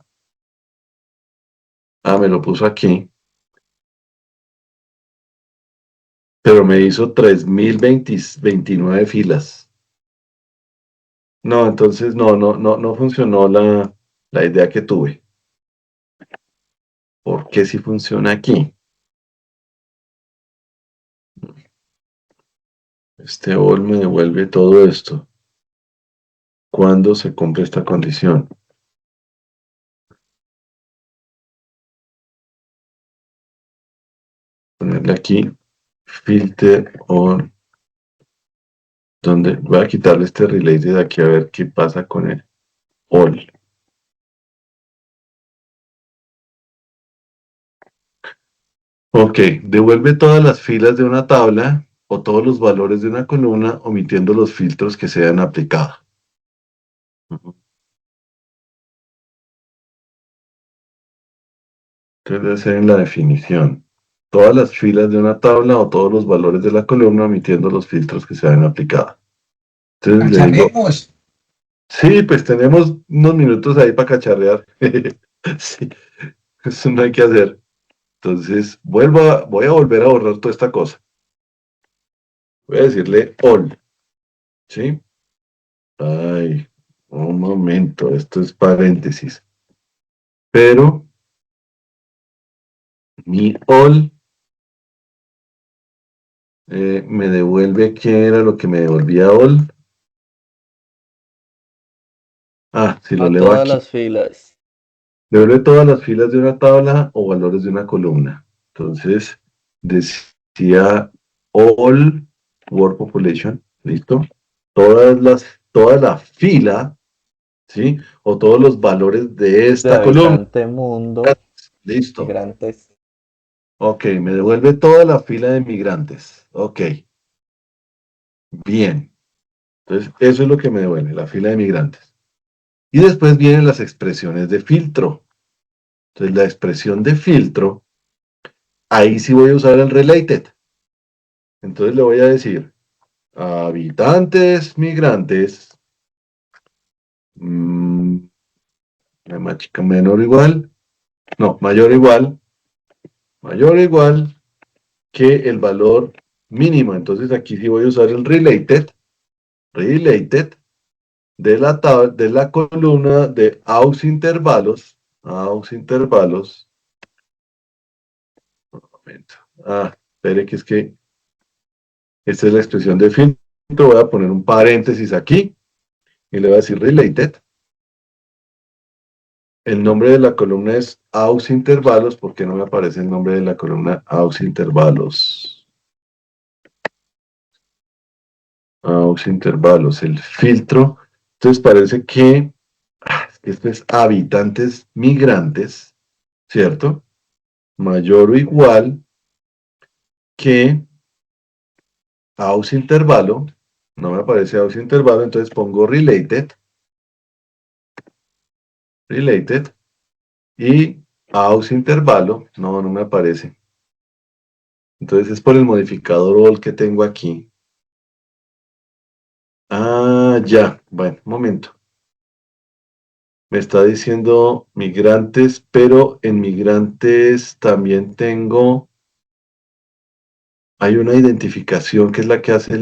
Me lo puso aquí, pero me hizo 3029 filas. No, entonces no funcionó la idea que tuve. ¿Por qué si funciona aquí? Este all me devuelve todo esto. ¿Cuándo se cumple esta condición? Ponerle aquí filter on, donde voy a quitarle este relay de aquí a ver qué pasa con el all. Ok, devuelve todas las filas de una tabla o todos los valores de una columna omitiendo los filtros que se hayan aplicado. Ujú. Entonces debe ser en la definición. Todas las filas de una tabla o todos los valores de la columna omitiendo los filtros que se hayan aplicado. Entonces le digo, Cacharremos. sí, pues tenemos unos minutos ahí para cacharrear. Sí, eso no hay que hacer. Entonces voy a volver a borrar toda esta cosa. Voy a decirle all, ¿sí? Ay, un momento, esto es paréntesis. Pero mi all me devuelve, ¿qué era lo que me devolvía all? Ah, si lo A leo todas aquí. las filas. Devuelve todas las filas de una tabla o valores de una columna. Entonces, decía all word population, ¿listo? Toda la fila, ¿sí? O todos los valores de De esta columna. habitante mundo, Listo. migrantes. Ok, me devuelve toda la fila de migrantes. Ok, bien. Entonces, eso es lo que me devuelve, la fila de migrantes. Y después vienen las expresiones de filtro. Entonces, la expresión de filtro, ahí sí voy a usar el related. Entonces le voy a decir, habitantes migrantes, mm, menor o igual, no, mayor o igual que el valor mínimo. Entonces aquí sí voy a usar el related de la columna de aux intervalos. Un momento. Espere que es que esta es la expresión de filtro. Voy a poner un paréntesis aquí y le voy a decir related. El nombre de la columna es aux intervalos. ¿Por qué no me aparece el nombre de la columna aux intervalos? Aux intervalos, el filtro. Entonces parece que esto es habitantes migrantes, ¿cierto? Mayor o igual que aux intervalo. No me aparece aux intervalo, entonces pongo related y aux intervalo. No me aparece. Entonces es por el modificador all que tengo aquí. Ya. Bueno, un momento. Me está diciendo migrantes, pero en migrantes también hay una identificación que es la que hace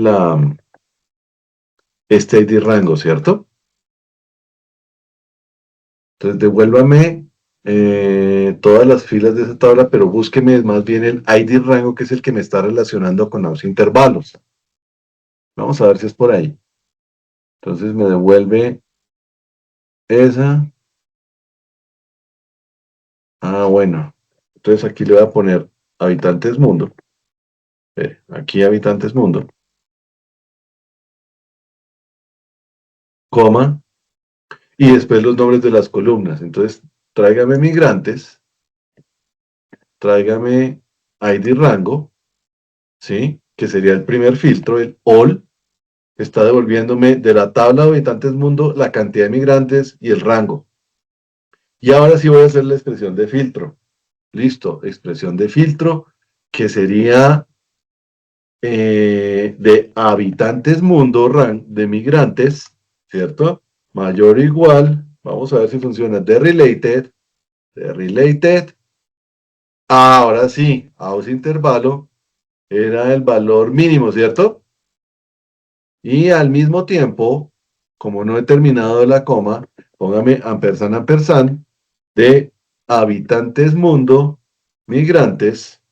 este ID rango, ¿cierto? Entonces devuélvame todas las filas de esa tabla, pero búsqueme más bien el ID rango, que es el que me está relacionando con los intervalos. Vamos a ver si es por ahí. Entonces me devuelve esa. Bueno. Entonces aquí le voy a poner habitantes mundo. Aquí habitantes mundo, coma, y después los nombres de las columnas. Entonces, tráigame migrantes, tráigame ID rango, ¿sí? Que sería el primer filtro, el all, está devolviéndome de la tabla de habitantes mundo la cantidad de migrantes y el rango. Y ahora sí voy a hacer la expresión de filtro. Listo, expresión de filtro, que sería de habitantes mundo, de migrantes, ¿cierto? Mayor o igual, vamos a ver si funciona, de related. Ahora sí, aus intervalo era el valor mínimo, ¿cierto? Y al mismo tiempo, como no he terminado la coma, póngame ampersand de habitantes mundo, migrantes,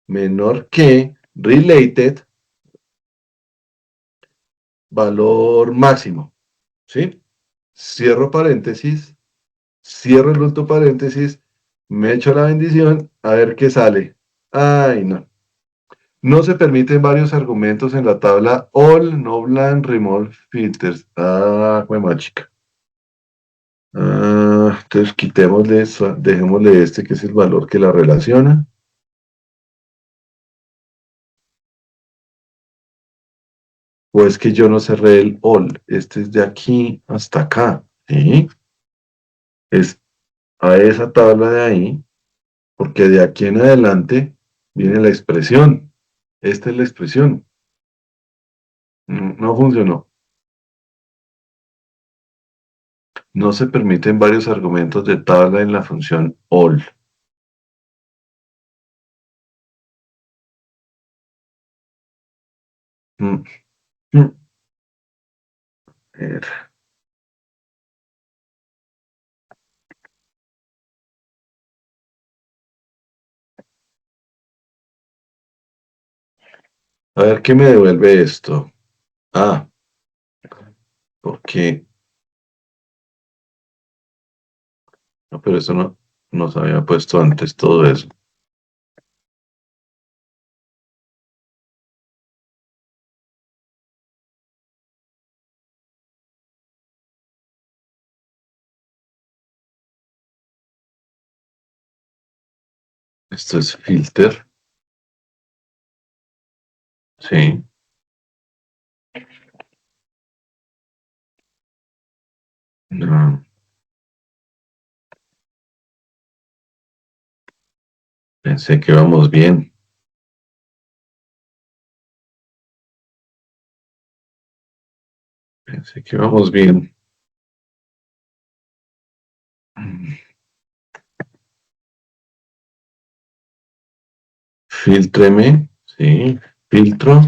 menor que, related, valor máximo, ¿sí? Cierro paréntesis, cierro el último paréntesis, me echo la bendición, a ver qué sale. Ay, no. No se permiten varios argumentos en la tabla all, no blank, remove filters. Ah, fue chica. Entonces quitémosle eso, dejémosle este que es el valor que la relaciona. O es que yo no cerré el all. Este es de aquí hasta acá. ¿Sí? Es a esa tabla de ahí, porque de aquí en adelante viene la expresión. Esta es la expresión. No funcionó. No se permiten varios argumentos de tabla en la función all. Mm, mm. A ver. A ver, ¿qué me devuelve esto? Ah, porque... No, pero eso no nos había puesto antes todo eso. Esto es filter. Sí. No, pensé que íbamos bien. Pensé que íbamos bien. Filtreme. Sí. Filtro.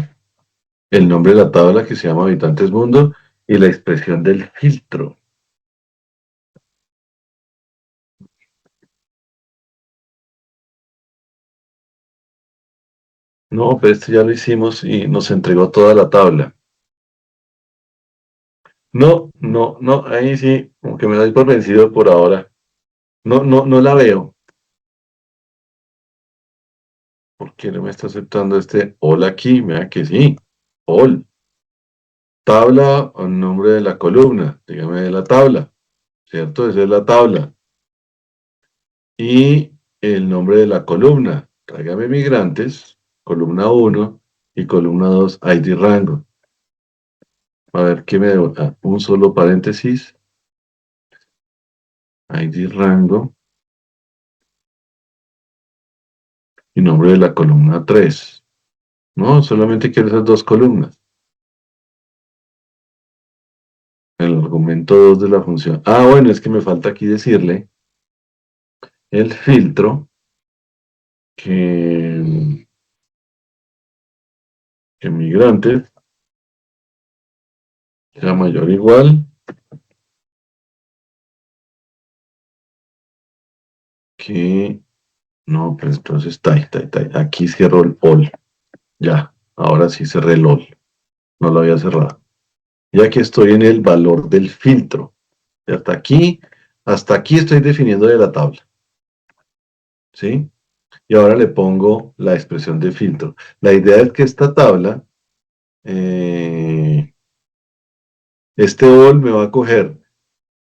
El nombre de la tabla que se llama Habitantes Mundo y la expresión del filtro. No, pero esto ya lo hicimos y nos entregó toda la tabla. No, no, no, ahí sí, como que me doy por vencido por ahora. No, no, no la veo. ¿Por qué no me está aceptando este all aquí? Vea que sí. All. Tabla o nombre de la columna. Dígame de la tabla. ¿Cierto? Esa es la tabla. Y el nombre de la columna. Tráigame migrantes. Columna 1 y columna 2, ID rango. A ver, ¿qué me debo? Un solo paréntesis. ID rango. Y nombre de la columna 3. No, solamente quiero esas dos columnas. El argumento 2 de la función. Ah, bueno, es que me falta aquí decirle el filtro que migrantes sea mayor o igual que... No, pues entonces está. Aquí cierro el all. Ya, ahora sí cerré el all. No lo había cerrado. Y aquí estoy en el valor del filtro. Y hasta aquí estoy definiendo de la tabla. ¿Sí? Y ahora le pongo la expresión de filtro. La idea es que esta tabla, este all me va a coger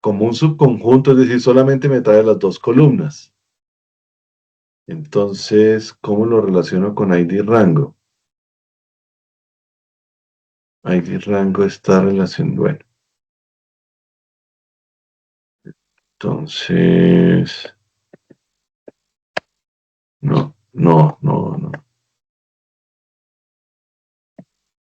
como un subconjunto, es decir, solamente me trae las dos columnas. Entonces, ¿cómo lo relaciono con ID rango? ID rango está relacionado. Bueno, entonces. No, no, no.